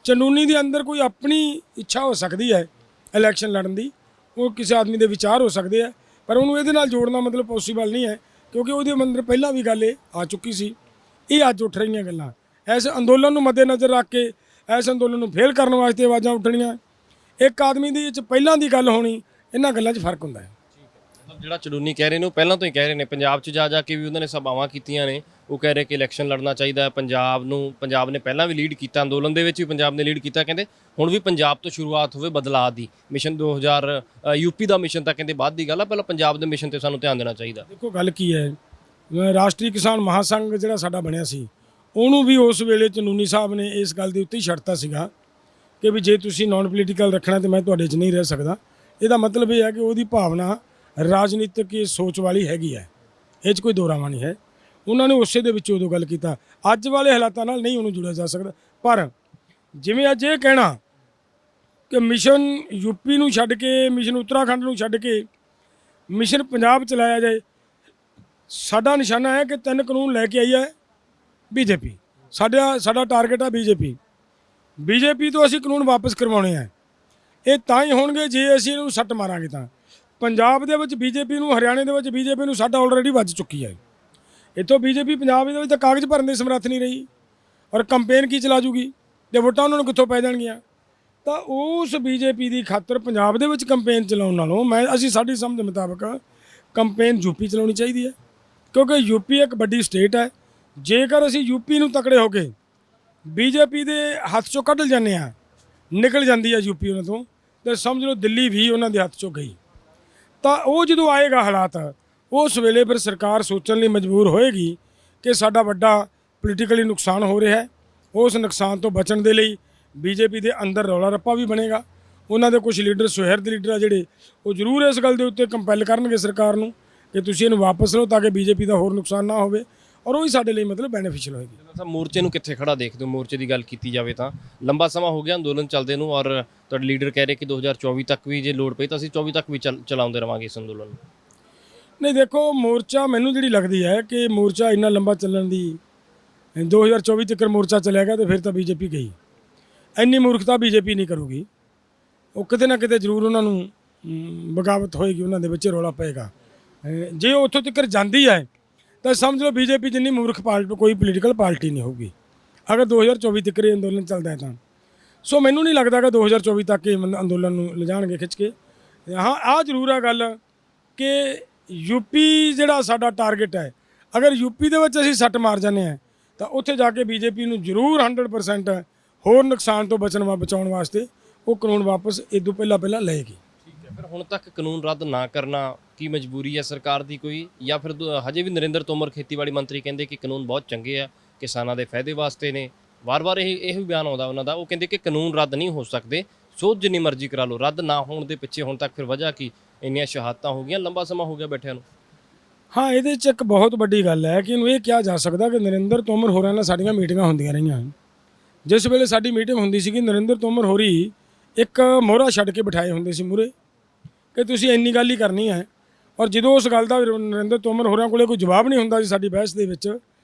ਚੰਦੂਨੀ ਦੇ ਅੰਦਰ ਕੋਈ ਆਪਣੀ ਇੱਛਾ ਹੋ ਸਕਦੀ ਹੈ ਇਲੈਕਸ਼ਨ ਲੜਨ ਦੀ, ਉਹ ਕਿਸੇ ਆਦਮੀ ਦੇ ਵਿਚਾਰ ਹੋ ਸਕਦੇ ਆ, ਪਰ ਉਹਨੂੰ ਇਹਦੇ ਨਾਲ ਜੋੜਨਾ ਮਤਲਬ ਪੋਸੀਬਲ ਨਹੀਂ ਹੈ ਕਿਉਂਕਿ ਉਹਦੇ ਅੰਦਰ ਪਹਿਲਾਂ ਵੀ ਗੱਲ ਇਹ ਆ ਚੁੱਕੀ ਸੀ। ਇਹ ਅੱਜ ਉੱਠ ਰਹੀਆਂ ਗੱਲਾਂ ਇਸ ਅੰਦੋਲਨ ਨੂੰ ਮੱਦੇਨਜ਼ਰ ਰੱਖ ਕੇ, ਇਸ ਅੰਦੋਲਨ ਨੂੰ ਫੇਲ ਕਰਨ ਵਾਸਤੇ ਆਵਾਜ਼ਾਂ ਉੱਠਣੀਆਂ, ਇੱਕ ਆਦਮੀ ਦੀ ਵਿੱਚ ਪਹਿਲਾਂ ਦੀ ਗੱਲ ਹੋਣੀ, ਇਹਨਾਂ ਗੱਲਾਂ 'ਚ ਫਰਕ ਹੁੰਦਾ ਹੈ। ਮਤਲਬ ਜਿਹੜਾ ਚੜੂਨੀ ਕਹਿ ਰਹੇ ਨੇ ਉਹ ਪਹਿਲਾਂ ਤੋਂ ਹੀ ਕਹਿ ਰਹੇ ਨੇ, ਪੰਜਾਬ 'ਚ ਜਾ ਕੇ ਵੀ ਉਹਨਾਂ ਨੇ ਸਭਾਵਾਂ ਕੀਤੀਆਂ ਨੇ, ਉਹ ਕਹਿ ਰਹੇ ਕਿ ਇਲੈਕਸ਼ਨ ਲੜਨਾ ਚਾਹੀਦਾ ਹੈ। ਪੰਜਾਬ ਨੇ ਪਹਿਲਾਂ ਵੀ ਲੀਡ ਕੀਤਾ, ਅੰਦੋਲਨ ਦੇ ਵਿੱਚ ਵੀ ਪੰਜਾਬ ਨੇ ਲੀਡ ਕੀਤਾ। ਕਹਿੰਦੇ ਹੁਣ ਵੀ ਪੰਜਾਬ ਤੋਂ ਸ਼ੁਰੂਆਤ ਹੋਵੇ ਬਦਲਾਅ ਦੀ। ਮਿਸ਼ਨ 2000 ਯੂਪੀ ਦਾ ਮਿਸ਼ਨ ਤਾਂ ਕਹਿੰਦੇ ਬਾਅਦ ਦੀ ਗੱਲ ਆ, ਪਹਿਲਾਂ ਪੰਜਾਬ ਦੇ ਮਿਸ਼ਨ ਤੇ ਸਾਨੂੰ ਧਿਆਨ ਦੇਣਾ ਚਾਹੀਦਾ। ਦੇਖੋ ਗੱਲ ਕੀ ਹੈ, ਰਾਸ਼ਟਰੀ ਕਿਸਾਨ ਮਹਾਸੰਘ ਜਿਹੜਾ ਸਾਡਾ ਬਣਿਆ ਸੀ, ਉਹਨੂੰ ਵੀ ਉਸ ਵੇਲੇ ਚੰਦੂਨੀ ਸਾਹਿਬ ਨੇ ਇਸ ਗੱਲ ਦੇ ਉੱਤੇ ਹੀ ਛੱਡਤਾ ਸੀਗਾ ਕਿ ਵੀ ਜੇ ਤੁਸੀਂ ਨਾਨ ਪੋਲੀਟੀਕਲ ਰੱਖਣਾ ਤਾਂ ਮੈਂ ਤੁਹਾਡੇ 'ਚ ਨਹੀਂ ਰਹਿ ਸਕਦਾ। ਇਹਦਾ ਮਤਲਬ ਇਹ ਹੈ ਕਿ ਉਹਦੀ ਭਾਵਨਾ ਰਾਜਨੀਤਿਕ ਸੋਚ ਵਾਲੀ ਹੈਗੀ ਹੈ, ਇਹ 'ਚ ਕੋਈ ਦੋਰਾਵਾ ਨਹੀਂ ਹੈ। ਉਹਨਾਂ ਨੇ ਉਸੇ ਦੇ ਵਿੱਚ ਉਦੋਂ ਗੱਲ ਕੀਤਾ, ਅੱਜ ਵਾਲੇ ਹਾਲਾਤਾਂ ਨਾਲ ਨਹੀਂ ਉਹਨੂੰ ਜੁੜਿਆ ਜਾ ਸਕਦਾ। ਪਰ ਜਿਵੇਂ ਅੱਜ ਇਹ ਕਹਿਣਾ ਕਿ ਮਿਸ਼ਨ ਯੂਪੀ ਨੂੰ ਛੱਡ ਕੇ, ਮਿਸ਼ਨ ਉੱਤਰਾਖੰਡ ਨੂੰ ਛੱਡ ਕੇ ਮਿਸ਼ਨ ਪੰਜਾਬ ਚਲਾਇਆ ਜਾਏ, ਸਾਡਾ ਨਿਸ਼ਾਨਾ ਹੈ ਕਿ 3 ਕਾਨੂੰਨ ਲੈ ਕੇ ਆਈ ਹੈ ਬੀਜੇਪੀ। ਸਾਡਾ ਟਾਰਗੇਟ ਹੈ ਬੀਜੇਪੀ ਤੋਂ ਅਸੀਂ ਕਾਨੂੰਨ ਵਾਪਸ ਕਰਵਾਉਣੇ ਆ। ਇਹ ਤਾਂ ਹੀ ਹੋਣਗੇ ਜੇ ਅਸੀਂ ਇਹਨੂੰ ਸੱਟ ਮਾਰਾਂਗੇ। ਤਾਂ ਪੰਜਾਬ ਦੇ ਵਿੱਚ ਬੀਜੇਪੀ ਨੂੰ, ਹਰਿਆਣੇ ਦੇ ਵਿੱਚ ਬੀਜੇਪੀ ਨੂੰ ਸੱਟ ਆਲਰੇਡੀ ਵੱਜ ਚੁੱਕੀ ਹੈ। ਇੱਥੋਂ ਬੀਜੇਪੀ ਪੰਜਾਬ ਦੇ ਵਿੱਚ ਤਾਂ ਕਾਗਜ਼ ਭਰਨ ਦੇ ਸਮਰੱਥ ਨਹੀਂ ਰਹੀ ਔਰ ਕੰਪੇਨ ਕੀ ਚਲਾ ਜੂਗੀ ਤੇ ਵੋਟਾਂ ਉਹਨਾਂ ਨੂੰ ਕਿੱਥੋਂ ਪੈ ਜਾਣਗੀਆਂ। ਤਾਂ ਉਸ ਬੀਜੇਪੀ ਦੀ ਖਾਤਰ ਪੰਜਾਬ ਦੇ ਵਿੱਚ ਕੰਪੇਨ ਚਲਾਉਣ ਨਾਲੋਂ ਅਸੀਂ ਸਾਡੀ ਸਮਝ ਮੁਤਾਬਕ ਕੰਪੇਨ ਯੂਪੀ ਚਲਾਉਣੀ ਚਾਹੀਦੀ ਹੈ, ਕਿਉਂਕਿ ਯੂਪੀ ਇੱਕ ਵੱਡੀ ਸਟੇਟ ਹੈ। ਜੇਕਰ ਅਸੀਂ ਯੂਪੀ ਨੂੰ ਤਕੜੇ ਹੋ ਕੇ ਬੀਜੇਪੀ ਦੇ ਹੱਥ 'ਚੋਂ ਕੱਢ ਜਾਂਦੇ ਹਾਂ, ਨਿਕਲ ਜਾਂਦੀ ਹੈ ਯੂਪੀ ਉਹਨਾਂ ਤੋਂ, ਤੇ ਸਮਝ ਲਓ ਦਿੱਲੀ ਵੀ ਉਹਨਾਂ ਦੇ ਹੱਥ 'ਚੋਂ ਗਈ। ਤਾਂ ਉਹ ਜਦੋਂ ਆਏਗਾ ਹਾਲਾਤ, ਉਸ ਵੇਲੇ ਫਿਰ ਸਰਕਾਰ ਸੋਚਣ ਲਈ ਮਜਬੂਰ ਹੋਏਗੀ ਕਿ ਸਾਡਾ ਵੱਡਾ ਪੋਲੀਟੀਕਲੀ ਨੁਕਸਾਨ ਹੋ ਰਿਹਾ ਹੈ। ਉਸ ਨੁਕਸਾਨ ਤੋਂ ਬਚਣ ਦੇ ਲਈ ਬੀਜੇਪੀ ਦੇ ਅੰਦਰ ਰੌਲਾ ਰੱਪਾ ਵੀ ਬਣੇਗਾ। ਉਹਨਾਂ ਦੇ ਕੁਝ ਲੀਡਰ, ਸੁਹਿਰਦ ਲੀਡਰ ਆ ਜਿਹੜੇ, ਉਹ ਜ਼ਰੂਰ ਇਸ ਗੱਲ ਦੇ ਉੱਤੇ ਕੰਪੈਲ ਕਰਨਗੇ ਸਰਕਾਰ ਨੂੰ ਕਿ ਤੁਸੀਂ ਇਹਨੂੰ ਵਾਪਸ ਲਓ ਤਾਂ ਕਿ ਬੀਜੇਪੀ ਦਾ ਹੋਰ ਨੁਕਸਾਨ ਨਾ ਹੋਵੇ, ਔਰ ਉਹ ਹੀ ਸਾਡੇ ਲਈ ਮਤਲਬ ਬੈਨੀਫੀਸ਼ੀਅਲ ਹੋਏਗੀ। ਮੋਰਚੇ ਨੂੰ ਕਿੱਥੇ ਖੜਾ ਦੇਖਦੇ ਹੋ? ਮੋਰਚੇ ਦੀ ਗੱਲ ਕੀਤੀ ਜਾਵੇ ਤਾਂ ਲੰਬਾ ਸਮਾਂ ਹੋ ਗਿਆ ਅੰਦੋਲਨ ਚੱਲਦੇ ਨੂੰ, ਔਰ ਤੁਹਾਡੇ ਲੀਡਰ ਕਹਿ ਰਹੇ ਕਿ 2024 ਤੱਕ ਵੀ ਜੇ ਲੋੜ ਪਈ ਤਾਂ ਅਸੀਂ 24 ਤੱਕ ਵੀ ਚਲਾਉਂਦੇ ਰਵਾਂਗੇ ਇਸ ਅੰਦੋਲਨ ਨੂੰ। ਨਹੀਂ ਦੇਖੋ, ਮੋਰਚਾ ਮੈਨੂੰ ਜਿਹੜੀ ਲੱਗਦੀ ਹੈ ਕਿ ਮੋਰਚਾ ਇੰਨਾ ਲੰਬਾ ਚੱਲਣ ਦੀ, 2024 ਤੱਕ ਮੋਰਚਾ ਚੱਲੇਗਾ ਤਾਂ ਫਿਰ ਤਾਂ ਬੀਜੇਪੀ ਗਈ। ਇੰਨੀ ਮੂਰਖਤਾ ਬੀਜੇਪੀ ਨਹੀਂ ਕਰੂਗੀ। ਉਹ ਕਿਤੇ ਨਾ ਕਿਤੇ ਜ਼ਰੂਰ ਉਹਨਾਂ ਨੂੰ ਬਗਾਵਤ ਹੋਏਗੀ, ਉਹਨਾਂ ਦੇ ਵਿੱਚ ਰੌਲਾ ਪਏਗਾ। ਜੇ ਉਹ ਉੱਥੋਂ ਤੱਕ ਜਾਂਦੀ ਹੈ ਤਾਂ ਸਮਝ ਲਓ ਬੀਜੇਪੀ ਜਿੰਨੀ ਮੂਰਖ ਪਾਰਟੀ ਕੋਈ ਪੋਲੀਟੀਕਲ ਪਾਰਟੀ ਨਹੀਂ ਹੋਊਗੀ ਅਗਰ 2024 ਤੱਕ ਇਹ ਅੰਦੋਲਨ ਚੱਲਦਾ ਹੈ ਤਾਂ। ਸੋ ਮੈਨੂੰ ਨਹੀਂ ਲੱਗਦਾ ਕਿ 2024 ਤੱਕ ਇਹ ਅੰਦੋਲਨ ਨੂੰ ਲਿਜਾਣਗੇ ਖਿੱਚ ਕੇ। ਹਾਂ, ਆਹ ਜ਼ਰੂਰ ਹੈ ਗੱਲ ਕਿ ਯੂਪੀ ਜਿਹੜਾ ਸਾਡਾ ਟਾਰਗੇਟ ਹੈ, ਅਗਰ ਯੂਪੀ ਦੇ ਵਿੱਚ ਅਸੀਂ ਸੱਟ ਮਾਰ ਜਾਂਦੇ ਹਾਂ ਤਾਂ ਉੱਥੇ ਜਾ ਕੇ ਬੀਜੇਪੀ ਨੂੰ ਜ਼ਰੂਰ 100% ਹੋਰ ਨੁਕਸਾਨ ਤੋਂ ਬਚਾਉਣ ਵਾਸਤੇ ਉਹ ਕਾਨੂੰਨ ਵਾਪਸ ਇਦੋਂ ਪਹਿਲਾਂ ਲਏਗੀ। ਠੀਕ ਹੈ, ਫਿਰ ਹੁਣ ਤੱਕ ਕਾਨੂੰਨ ਰੱਦ ਨਾ ਕਰਨਾ ਕੀ ਮਜਬੂਰੀ ਹੈ ਸਰਕਾਰ ਦੀ ਕੋਈ, ਜਾਂ ਫਿਰ ਹਜੇ ਵੀ ਨਰਿੰਦਰ ਤੋਮਰ ਖੇਤੀਬਾੜੀ ਮੰਤਰੀ ਕਹਿੰਦੇ ਕਿ ਕਾਨੂੰਨ ਬਹੁਤ ਚੰਗੇ ਆ, ਕਿਸਾਨਾਂ ਦੇ ਫਾਇਦੇ ਵਾਸਤੇ ਨੇ। ਵਾਰ-ਵਾਰ ਇਹ ਵੀ ਬਿਆਨ ਆਉਂਦਾ ਉਹਨਾਂ ਦਾ, ਉਹ ਕਹਿੰਦੇ ਕਿ ਕਾਨੂੰਨ ਰੱਦ ਨਹੀਂ ਹੋ ਸਕਦੇ, ਸੋਧ ਜਿੰਨੀ ਮਰਜ਼ੀ ਕਰਾ ਲਓ। ਰੱਦ ਨਾ ਹੋਣ ਦੇ ਪਿੱਛੇ ਹੁਣ ਤੱਕ ਫਿਰ ਵਜ੍ਹਾ ਕੀ, ਇੰਨੀਆਂ ਸ਼ਹਾਦਤਾਂ ਹੋ ਗਈਆਂ, ਲੰਬਾ ਸਮਾਂ ਹੋ ਗਿਆ ਬੈਠਿਆਂ ਨੂੰ। ਹਾਂ, ਇਹਦੇ 'ਚ ਇੱਕ ਬਹੁਤ ਵੱਡੀ ਗੱਲ ਹੈ ਕਿ ਇਹਨੂੰ ਇਹ ਕਿਹਾ ਜਾ ਸਕਦਾ ਕਿ ਨਰਿੰਦਰ ਤੋਮਰ ਹੋਰਾਂ ਨਾਲ ਸਾਡੀਆਂ ਮੀਟਿੰਗਾਂ ਹੁੰਦੀਆਂ ਰਹੀਆਂ। ਜਿਸ ਵੇਲੇ ਸਾਡੀ ਮੀਟਿੰਗ ਹੁੰਦੀ ਸੀਗੀ, ਨਰਿੰਦਰ ਤੋਮਰ ਹੋਰੀ ਇੱਕ ਮੋਹਰਾ ਛੱਡ ਕੇ ਬਿਠਾਏ ਹੁੰਦੇ ਸੀ ਮੂਹਰੇ ਕਿ ਤੁਸੀਂ ਇੰਨੀ ਗੱਲ ਹੀ ਕਰਨੀ ਹੈ। ਔਰ ਜਦੋਂ ਉਸ ਗੱਲ ਦਾ ਨਰਿੰਦਰ ਤੋਮਰ ਹੋਰਾਂ ਕੋਲੇ ਕੋਈ ਜਵਾਬ ਨਹੀਂ ਹੁੰਦਾ ਸੀ ਸਾਡੀ ਬਹਿਸ ਦੇ ਵਿੱਚ,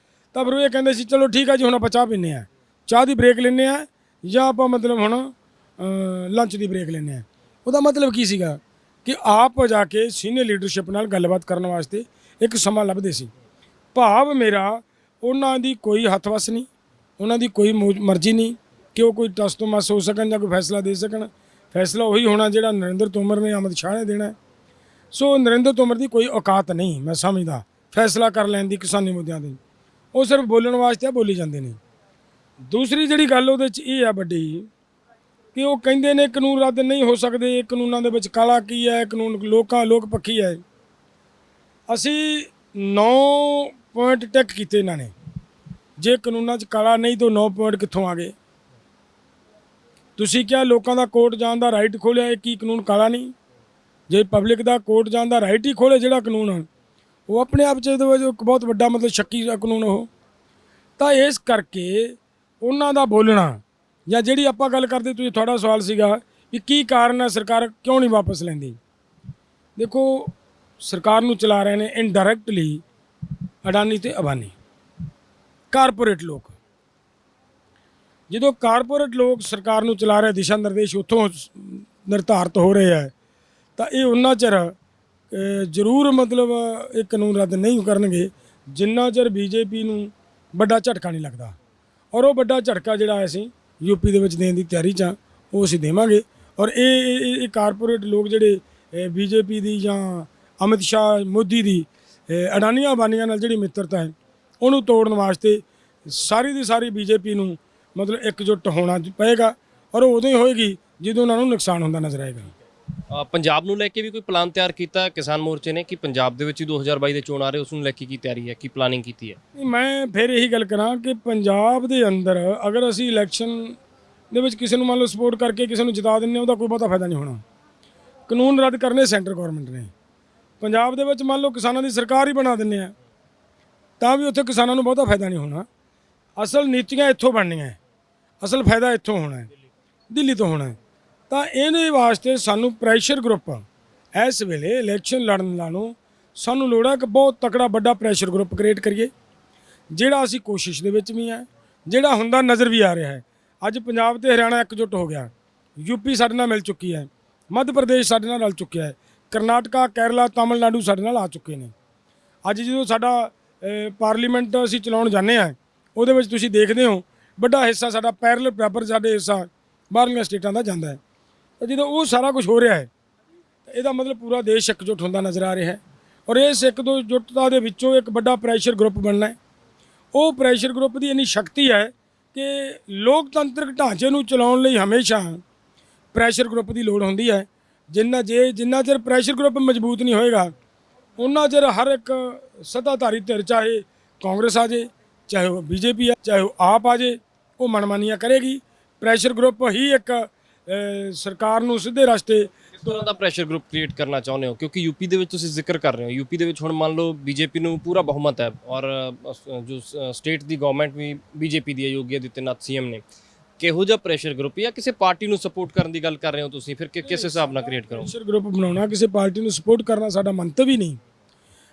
ਤਾਂ ਫਿਰ ਉਹ ਇਹ ਕਹਿੰਦੇ ਸੀ ਚਲੋ ਠੀਕ ਹੈ ਜੀ, ਹੁਣ ਆਪਾਂ ਚਾਹ ਪੀਂਦੇ ਹਾਂ, ਚਾਹ ਦੀ ਬ੍ਰੇਕ ਲੈਂਦੇ ਹਾਂ, ਜਾਂ ਆਪਾਂ ਮਤਲਬ ਹੁਣ ਲੰਚ ਦੀ ਬ੍ਰੇਕ ਲੈਂਦੇ ਹਾਂ। ਉਹਦਾ ਮਤਲਬ ਕੀ ਸੀਗਾ ਕਿ ਆਪ ਜਾ ਕੇ ਸੀਨੀਅਰ ਲੀਡਰਸ਼ਿਪ ਨਾਲ ਗੱਲਬਾਤ ਕਰਨ ਵਾਸਤੇ ਇੱਕ ਸਮਾਂ ਲੱਭਦੇ ਸੀ। ਭਾਵ ਮੇਰਾ ਉਹਨਾਂ ਦੀ ਕੋਈ ਹੱਥ ਵੱਸ ਨਹੀਂ, ਉਹਨਾਂ ਦੀ ਕੋਈ ਮਰਜ਼ੀ ਨਹੀਂ ਕਿ ਉਹ ਕੋਈ ਟਸ ਤੋਂ ਮਸ ਹੋ ਸਕਣ ਜਾਂ ਕੋਈ ਫੈਸਲਾ ਦੇ ਸਕਣ। ਫੈਸਲਾ ਉਹੀ ਹੋਣਾ ਜਿਹੜਾ ਨਰਿੰਦਰ ਤੋਮਰ ਨੇ, ਅਮਿਤ ਸ਼ਾਹ ਨੇ ਦੇਣਾ। ਸੋ ਨਰਿੰਦਰ ਤੋਮਰ ਦੀ ਕੋਈ ਔਕਾਤ ਨਹੀਂ, ਮੈਂ ਸਮਝਦਾ, ਫੈਸਲਾ ਕਰ ਲੈਣ ਦੀ ਕਿਸਾਨੀ ਮੁੱਦਿਆਂ ਦੀ। ਉਹ ਸਿਰਫ ਬੋਲਣ ਵਾਸਤੇ ਬੋਲੀ ਜਾਂਦੇ ਨੇ। ਦੂਸਰੀ ਜਿਹੜੀ ਗੱਲ ਉਹਦੇ 'ਚ ਇਹ ਆ ਵੱਡੀ ਕਿ ਉਹ ਕਹਿੰਦੇ ਨੇ ਕਾਨੂੰਨ ਰੱਦ ਨਹੀਂ ਹੋ ਸਕਦੇ, ਕਾਨੂੰਨਾਂ ਦੇ ਵਿੱਚ ਕਾਲਾ ਕੀ ਹੈ, ਕਾਨੂੰਨ ਲੋਕ ਪੱਖੀ ਹੈ। ਅਸੀਂ 9 ਪੁਆਇੰਟ ਟਿਕ ਕੀਤੇ ਇਹਨਾਂ ਨੇ। ਜੇ ਕਾਨੂੰਨਾਂ 'ਚ ਕਾਲਾ ਨਹੀਂ ਤਾਂ 9 ਪੁਆਇੰਟ ਕਿੱਥੋਂ ਆ ਗਏ? ਤੁਸੀਂ ਕਿਹਾ ਲੋਕਾਂ ਦਾ ਕੋਰਟ ਜਾਣ ਦਾ ਰਾਈਟ ਖੋਲ੍ਹਿਆ, ਇਹ ਕੀ ਕਾਨੂੰਨ ਕਾਲਾ ਨਹੀਂ? ਜੇ ਪਬਲਿਕ ਦਾ ਕੋਰਟ ਜਾਣ ਦਾ ਰਾਈਟ ਹੀ ਖੋਲ੍ਹੇ ਜਿਹੜਾ ਕਾਨੂੰਨ, ਉਹ ਆਪਣੇ ਆਪ 'ਚ ਇਹਦੇ ਵਿੱਚ ਇੱਕ ਬਹੁਤ ਵੱਡਾ ਮਤਲਬ ਸ਼ੱਕੀ ਕਾਨੂੰਨ ਉਹ। ਤਾਂ ਇਸ ਕਰਕੇ ਉਹਨਾਂ ਦਾ ਬੋਲਣਾ, ਜਾਂ ਜਿਹੜੀ ਆਪਾਂ ਗੱਲ ਕਰਦੇ, ਤੁਸੀਂ ਤੁਹਾਡਾ ਸਵਾਲ ਸੀਗਾ ਵੀ ਕੀ ਕਾਰਨ ਹੈ ਸਰਕਾਰ ਕਿਉਂ ਨਹੀਂ ਵਾਪਸ ਲੈਂਦੀ। ਦੇਖੋ, ਸਰਕਾਰ ਨੂੰ ਚਲਾ ਰਹੇ ਨੇ ਇਨਡਾਇਰੈਕਟਲੀ ਅਡਾਨੀ ਤੇ ਅਬਾਨੀ, ਕਾਰਪੋਰੇਟ ਲੋਕ। ਜਦੋਂ ਕਾਰਪੋਰੇਟ ਲੋਕ ਸਰਕਾਰ ਨੂੰ ਚਲਾ ਰਹੇ, ਦਿਸ਼ਾ ਨਿਰਦੇਸ਼ ਉੱਥੋਂ ਨਿਰਧਾਰਿਤ ਹੋ ਰਹੇ ਹੈ, ਤਾਂ ਇਹ ਉਹਨਾਂ ਚਿਰ ਜ਼ਰੂਰ ਮਤਲਬ ਇਹ ਕਾਨੂੰਨ ਰੱਦ ਨਹੀਂ ਕਰਨਗੇ ਜਿੰਨਾ ਚਿਰ ਬੀਜੇਪੀ ਨੂੰ ਵੱਡਾ ਝਟਕਾ ਨਹੀਂ ਲੱਗਦਾ। ਔਰ ਉਹ ਵੱਡਾ ਝਟਕਾ ਜਿਹੜਾ ਅਸੀਂ ਯੂਪੀ ਦੇ ਵਿੱਚ ਦੇਣ ਦੀ ਤਿਆਰੀ 'ਚ ਹਾਂ, ਉਹ ਅਸੀਂ ਦੇਵਾਂਗੇ। ਔਰ ਇਹ ਕਾਰਪੋਰੇਟ ਲੋਕ ਜਿਹੜੇ ਬੀਜੇਪੀ ਦੀ ਜਾਂ ਅਮਿਤ ਸ਼ਾਹ ਮੋਦੀ ਦੀ ਅਡਾਨੀਆਂ ਅਬਾਨੀਆਂ ਨਾਲ ਜਿਹੜੀ ਮਿੱਤਰਤਾ ਹੈ, ਉਹਨੂੰ ਤੋੜਨ ਵਾਸਤੇ ਸਾਰੀ ਦੀ ਸਾਰੀ ਬੀਜੇਪੀ ਨੂੰ ਮਤਲਬ ਇਕਜੁੱਟ ਹੋਣਾ ਪਏਗਾ। ਔਰ ਉਹ ਉਦੋਂ ਹੀ ਹੋਏਗੀ ਜਦੋਂ ਉਹਨਾਂ ਨੂੰ ਨੁਕਸਾਨ ਹੁੰਦਾ ਨਜ਼ਰ ਆਏਗਾ। ਪੰਜਾਬ ਨੂੰ ਲੈ ਕੇ ਵੀ ਕੋਈ ਪਲਾਨ ਤਿਆਰ ਕੀਤਾ ਕਿਸਾਨ ਮੋਰਚੇ ਨੇ ਕਿ ਪੰਜਾਬ ਦੇ ਵਿੱਚ ਹੀ 2022 ਦੇ ਚੋਣ ਆ ਰਹੇ, ਉਸ ਨੂੰ ਲੈ ਕੇ ਕੀ ਤਿਆਰੀ ਹੈ, ਕੀ ਪਲਾਨਿੰਗ ਕੀਤੀ ਹੈ? ਮੈਂ ਫਿਰ ਇਹੀ ਗੱਲ ਕਰਾਂ ਕਿ ਪੰਜਾਬ ਦੇ ਅੰਦਰ ਅਗਰ ਅਸੀਂ ਇਲੈਕਸ਼ਨ ਦੇ ਵਿੱਚ ਕਿਸੇ ਨੂੰ ਮੰਨ ਲਓ ਸਪੋਰਟ ਕਰਕੇ ਕਿਸੇ ਨੂੰ ਜਿਤਾ ਦਿੰਦੇ ਹਾਂ, ਉਹਦਾ ਕੋਈ ਬਹੁਤਾ ਫਾਇਦਾ ਨਹੀਂ ਹੋਣਾ। ਕਾਨੂੰਨ ਰੱਦ ਕਰਨੇ ਸੈਂਟਰ ਗੌਰਮੈਂਟ ਨੇ। ਪੰਜਾਬ ਦੇ ਵਿੱਚ ਮੰਨ ਲਓ ਕਿਸਾਨਾਂ ਦੀ ਸਰਕਾਰ ਹੀ ਬਣਾ ਦਿੰਦੇ ਆ, ਤਾਂ ਵੀ ਉੱਥੇ ਕਿਸਾਨਾਂ ਨੂੰ ਬਹੁਤਾ ਫਾਇਦਾ ਨਹੀਂ ਹੋਣਾ। ਅਸਲ ਨੀਤੀਆਂ ਇੱਥੋਂ ਬਣਨੀਆਂ, ਅਸਲ ਫਾਇਦਾ ਇੱਥੋਂ ਹੋਣਾ ਹੈ, ਦਿੱਲੀ ਤੋਂ ਹੋਣਾ ਹੈ। ਤਾਂ ਇਹਦੇ ਵਾਸਤੇ ਸਾਨੂੰ ਪ੍ਰੈਸ਼ਰ ਗਰੁੱਪ ਇਸ ਵੇਲੇ ਇਲੈਕਸ਼ਨ ਲੜਨ ਨਾਲੋਂ ਸਾਨੂੰ ਲੋੜ ਹੈ ਕਿ ਬਹੁਤ ਤਕੜਾ ਵੱਡਾ ਪ੍ਰੈਸ਼ਰ ਗਰੁੱਪ ਕ੍ਰੀਏਟ ਕਰੀਏ, ਜਿਹੜਾ ਅਸੀਂ ਕੋਸ਼ਿਸ਼ ਦੇ ਵਿੱਚ ਵੀ ਹੈ, ਜਿਹੜਾ ਹੁੰਦਾ ਨਜ਼ਰ ਵੀ ਆ ਰਿਹਾ ਹੈ। ਅੱਜ ਪੰਜਾਬ ਤੇ ਹਰਿਆਣਾ ਇਕਜੁੱਟ ਹੋ ਗਿਆ, ਯੂਪੀ ਸਾਡੇ ਨਾਲ ਮਿਲ ਚੁੱਕੀ ਹੈ, ਮੱਧ ਪ੍ਰਦੇਸ਼ ਸਾਡੇ ਨਾਲ ਰਲ ਚੁੱਕਿਆ ਹੈ, ਕਰਨਾਟਕਾ, ਕੇਰਲਾ, ਤਾਮਿਲਨਾਡੂ ਸਾਡੇ ਨਾਲ ਆ ਚੁੱਕੇ ਨੇ। ਅੱਜ ਜਦੋਂ ਸਾਡਾ ਪਾਰਲੀਮੈਂਟ ਅਸੀਂ ਚਲਾਉਣ ਜਾਂਦੇ ਹਾਂ, ਉਹਦੇ ਵਿੱਚ ਤੁਸੀਂ ਦੇਖਦੇ ਹੋ ਵੱਡਾ ਹਿੱਸਾ ਸਾਡਾ ਪੈਰਲਲ ਬਰਾਬਰ ਸਾਡੇ ਹਿੱਸਾ ਬਾਹਰਲੀਆਂ ਸਟੇਟਾਂ ਦਾ ਜਾਂਦਾ ਹੈ। ਤਾਂ ਜਦੋਂ ਉਹ ਸਾਰਾ ਕੁਝ ਹੋ ਰਿਹਾ ਹੈ, ਤਾਂ ਇਹਦਾ ਮਤਲਬ ਪੂਰਾ ਦੇਸ਼ ਇਕਜੁੱਟ ਹੁੰਦਾ ਨਜ਼ਰ ਆ ਰਿਹਾ ਹੈ। ਔਰ ਇਸ ਇਕਜੁੱਟਤਾ ਦੇ ਵਿੱਚੋਂ ਇੱਕ ਵੱਡਾ ਪ੍ਰੈਸ਼ਰ ਗਰੁੱਪ ਬਣਨਾ ਹੈ। ਉਹ ਪ੍ਰੈਸ਼ਰ ਗਰੁੱਪ ਦੀ ਇੰਨੀ ਸ਼ਕਤੀ ਹੈ ਕਿ ਲੋਕਤੰਤਰਕ ਢਾਂਚੇ ਨੂੰ ਚਲਾਉਣ ਲਈ ਹਮੇਸ਼ਾ ਪ੍ਰੈਸ਼ਰ ਗਰੁੱਪ ਦੀ ਲੋੜ ਹੁੰਦੀ ਹੈ। ਜਿੰਨਾ ਚਿਰ ਪ੍ਰੈਸ਼ਰ ਗਰੁੱਪ ਮਜ਼ਬੂਤ ਨਹੀਂ ਹੋਏਗਾ, ਉਹਨਾਂ ਚਿਰ ਹਰ ਇੱਕ ਸੱਤਾਧਾਰੀ ਧਿਰ, ਚਾਹੇ ਕਾਂਗਰਸ ਆ ਜੇ, ਚਾਹੇ ਉਹ ਬੀਜੇਪੀ ਆ, ਚਾਹੇ ਉਹ ਆਪ ਆ ਜੇ, ਉਹ ਮਨਮਾਨੀਆਂ ਕਰੇਗੀ। ਪ੍ਰੈਸ਼ਰ ਗਰੁੱਪ ਹੀ ਇੱਕ ਸਰਕਾਰ ਨੂੰ ਸਿੱਧੇ ਰਸਤੇ। ਕਿਸ ਤਰ੍ਹਾਂ ਦਾ ਪ੍ਰੈਸ਼ਰ ਗਰੁੱਪ ਕ੍ਰੀਏਟ ਕਰਨਾ ਚਾਹੁੰਦੇ ਹੋ? ਕਿਉਂਕਿ ਯੂਪੀ ਦੇ ਵਿੱਚ ਤੁਸੀਂ ਜ਼ਿਕਰ ਕਰ ਰਹੇ ਹੋ, ਯੂਪੀ ਦੇ ਵਿੱਚ ਹੁਣ ਮੰਨ ਲਓ ਬੀਜੇਪੀ ਨੂੰ ਪੂਰਾ ਬਹੁਮਤ ਹੈ, ਔਰ ਜੋ ਸਟੇਟ ਦੀ ਗਵਰਨਮੈਂਟ ਵੀ ਬੀਜੇਪੀ ਦੀ ਹੈ, ਯੋਗੀ ਆਦਿੱਤਿਆਨਾਥ ਸੀਐਮ ਨੇ। ਕਿਹੋ ਜਿਹਾ ਪ੍ਰੈਸ਼ਰ ਗਰੁੱਪ, ਜਾਂ ਕਿਸੇ ਪਾਰਟੀ ਨੂੰ ਸਪੋਰਟ ਕਰਨ ਦੀ ਗੱਲ ਕਰ ਰਹੇ ਹੋ ਤੁਸੀਂ? ਫਿਰ ਕਿਸ ਹਿਸਾਬ ਨਾਲ ਕ੍ਰੀਏਟ ਕਰੋ? ਪ੍ਰੈਸ਼ਰ ਗਰੁੱਪ ਬਣਾਉਣਾ, ਕਿਸੇ ਪਾਰਟੀ ਨੂੰ ਸਪੋਰਟ ਕਰਨਾ ਸਾਡਾ ਮੰਤਵ ਹੀ ਨਹੀਂ।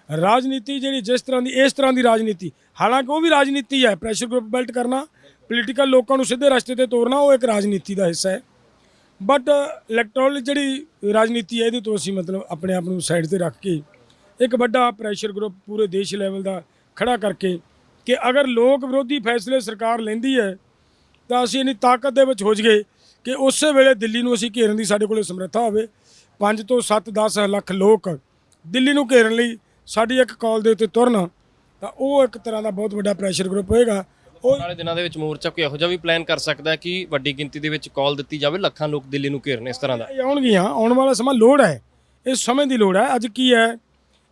ਰਾਜਨੀਤੀ ਜਿਹੜੀ ਜਿਸ ਤਰ੍ਹਾਂ ਦੀ, ਇਸ ਤਰ੍ਹਾਂ ਦੀ ਰਾਜਨੀਤੀ, ਹਾਲਾਂਕਿ ਉਹ ਵੀ ਰਾਜਨੀਤੀ ਹੈ। ਪ੍ਰੈਸ਼ਰ ਗਰੁੱਪ ਬਿਲਟ ਕਰਨਾ, ਪੋਲੀਟੀਕਲ ਲੋਕਾਂ ਨੂੰ ਸਿੱਧੇ ਰਸਤੇ ਤੇ ਤੋਰਨਾ, ਉਹ ਇੱਕ ਰਾਜਨੀਤੀ ਦਾ ਹਿੱਸਾ ਹੈ। ਬਟ ਇਲੈਕਟੋਰਲ ਜਿਹੜੀ ਰਾਜਨੀਤੀ ਹੈ, ਇਹਦੇ ਤੋਂ ਅਸੀਂ ਮਤਲਬ ਆਪਣੇ ਆਪ ਨੂੰ ਸਾਈਡ ਤੇ ਰੱਖ ਕੇ ਇੱਕ ਵੱਡਾ ਪ੍ਰੈਸ਼ਰ ਗਰੁੱਪ ਪੂਰੇ ਦੇਸ਼ ਲੈਵਲ ਦਾ ਖੜਾ ਕਰਕੇ ਕਿ ਅਗਰ ਲੋਕ ਵਿਰੋਧੀ ਫੈਸਲੇ ਸਰਕਾਰ ਲੈਂਦੀ ਹੈ, ਤਾਂ ਅਸੀਂ ਇੰਨੀ ਤਾਕਤ ਦੇ ਵਿੱਚ ਹੋ ਜਾਈਏ ਕਿ ਉਸੇ ਵੇਲੇ ਦਿੱਲੀ ਨੂੰ ਅਸੀਂ ਘੇਰਨ ਦੀ ਸਾਡੇ ਕੋਲ ਸਮਰੱਥਾ ਹੋਵੇ। 5 ਤੋਂ 7-10 ਲੱਖ ਲੋਕ ਦਿੱਲੀ ਨੂੰ ਘੇਰਨ ਲਈ ਸਾਡੀ ਇੱਕ ਕਾਲ ਦੇ ਉੱਤੇ ਤੁਰਨ, ਤਾਂ ਉਹ ਇੱਕ ਤਰ੍ਹਾਂ ਦਾ ਬਹੁਤ ਵੱਡਾ ਪ੍ਰੈਸ਼ਰ ਗਰੁੱਪ ਹੋਏਗਾ। ਉਹ ਨਾਲੇ ਦਿਨਾਂ ਦੇ ਵਿੱਚ ਮੋਰਚਾ ਕੋਈ ਇਹੋ ਜਿਹਾ ਵੀ ਪਲਾਨ ਕਰ ਸਕਦਾ ਹੈ ਕਿ ਵੱਡੀ ਗਿਣਤੀ ਦੇ ਵਿੱਚ ਕਾਲ ਦਿੱਤੀ ਜਾਵੇ, ਲੱਖਾਂ ਲੋਕ ਦਿੱਲੀ ਨੂੰ ਘੇਰਨ, ਇਸ ਤਰ੍ਹਾਂ ਦਾ? ਇਹ ਆਉਣਗੀਆਂ, ਆਉਣ ਵਾਲਾ ਸਮਾਂ ਲੋੜ ਹੈ, ਇਸ ਸਮੇਂ ਦੀ ਲੋੜ ਹੈ। ਅੱਜ ਕੀ ਹੈ,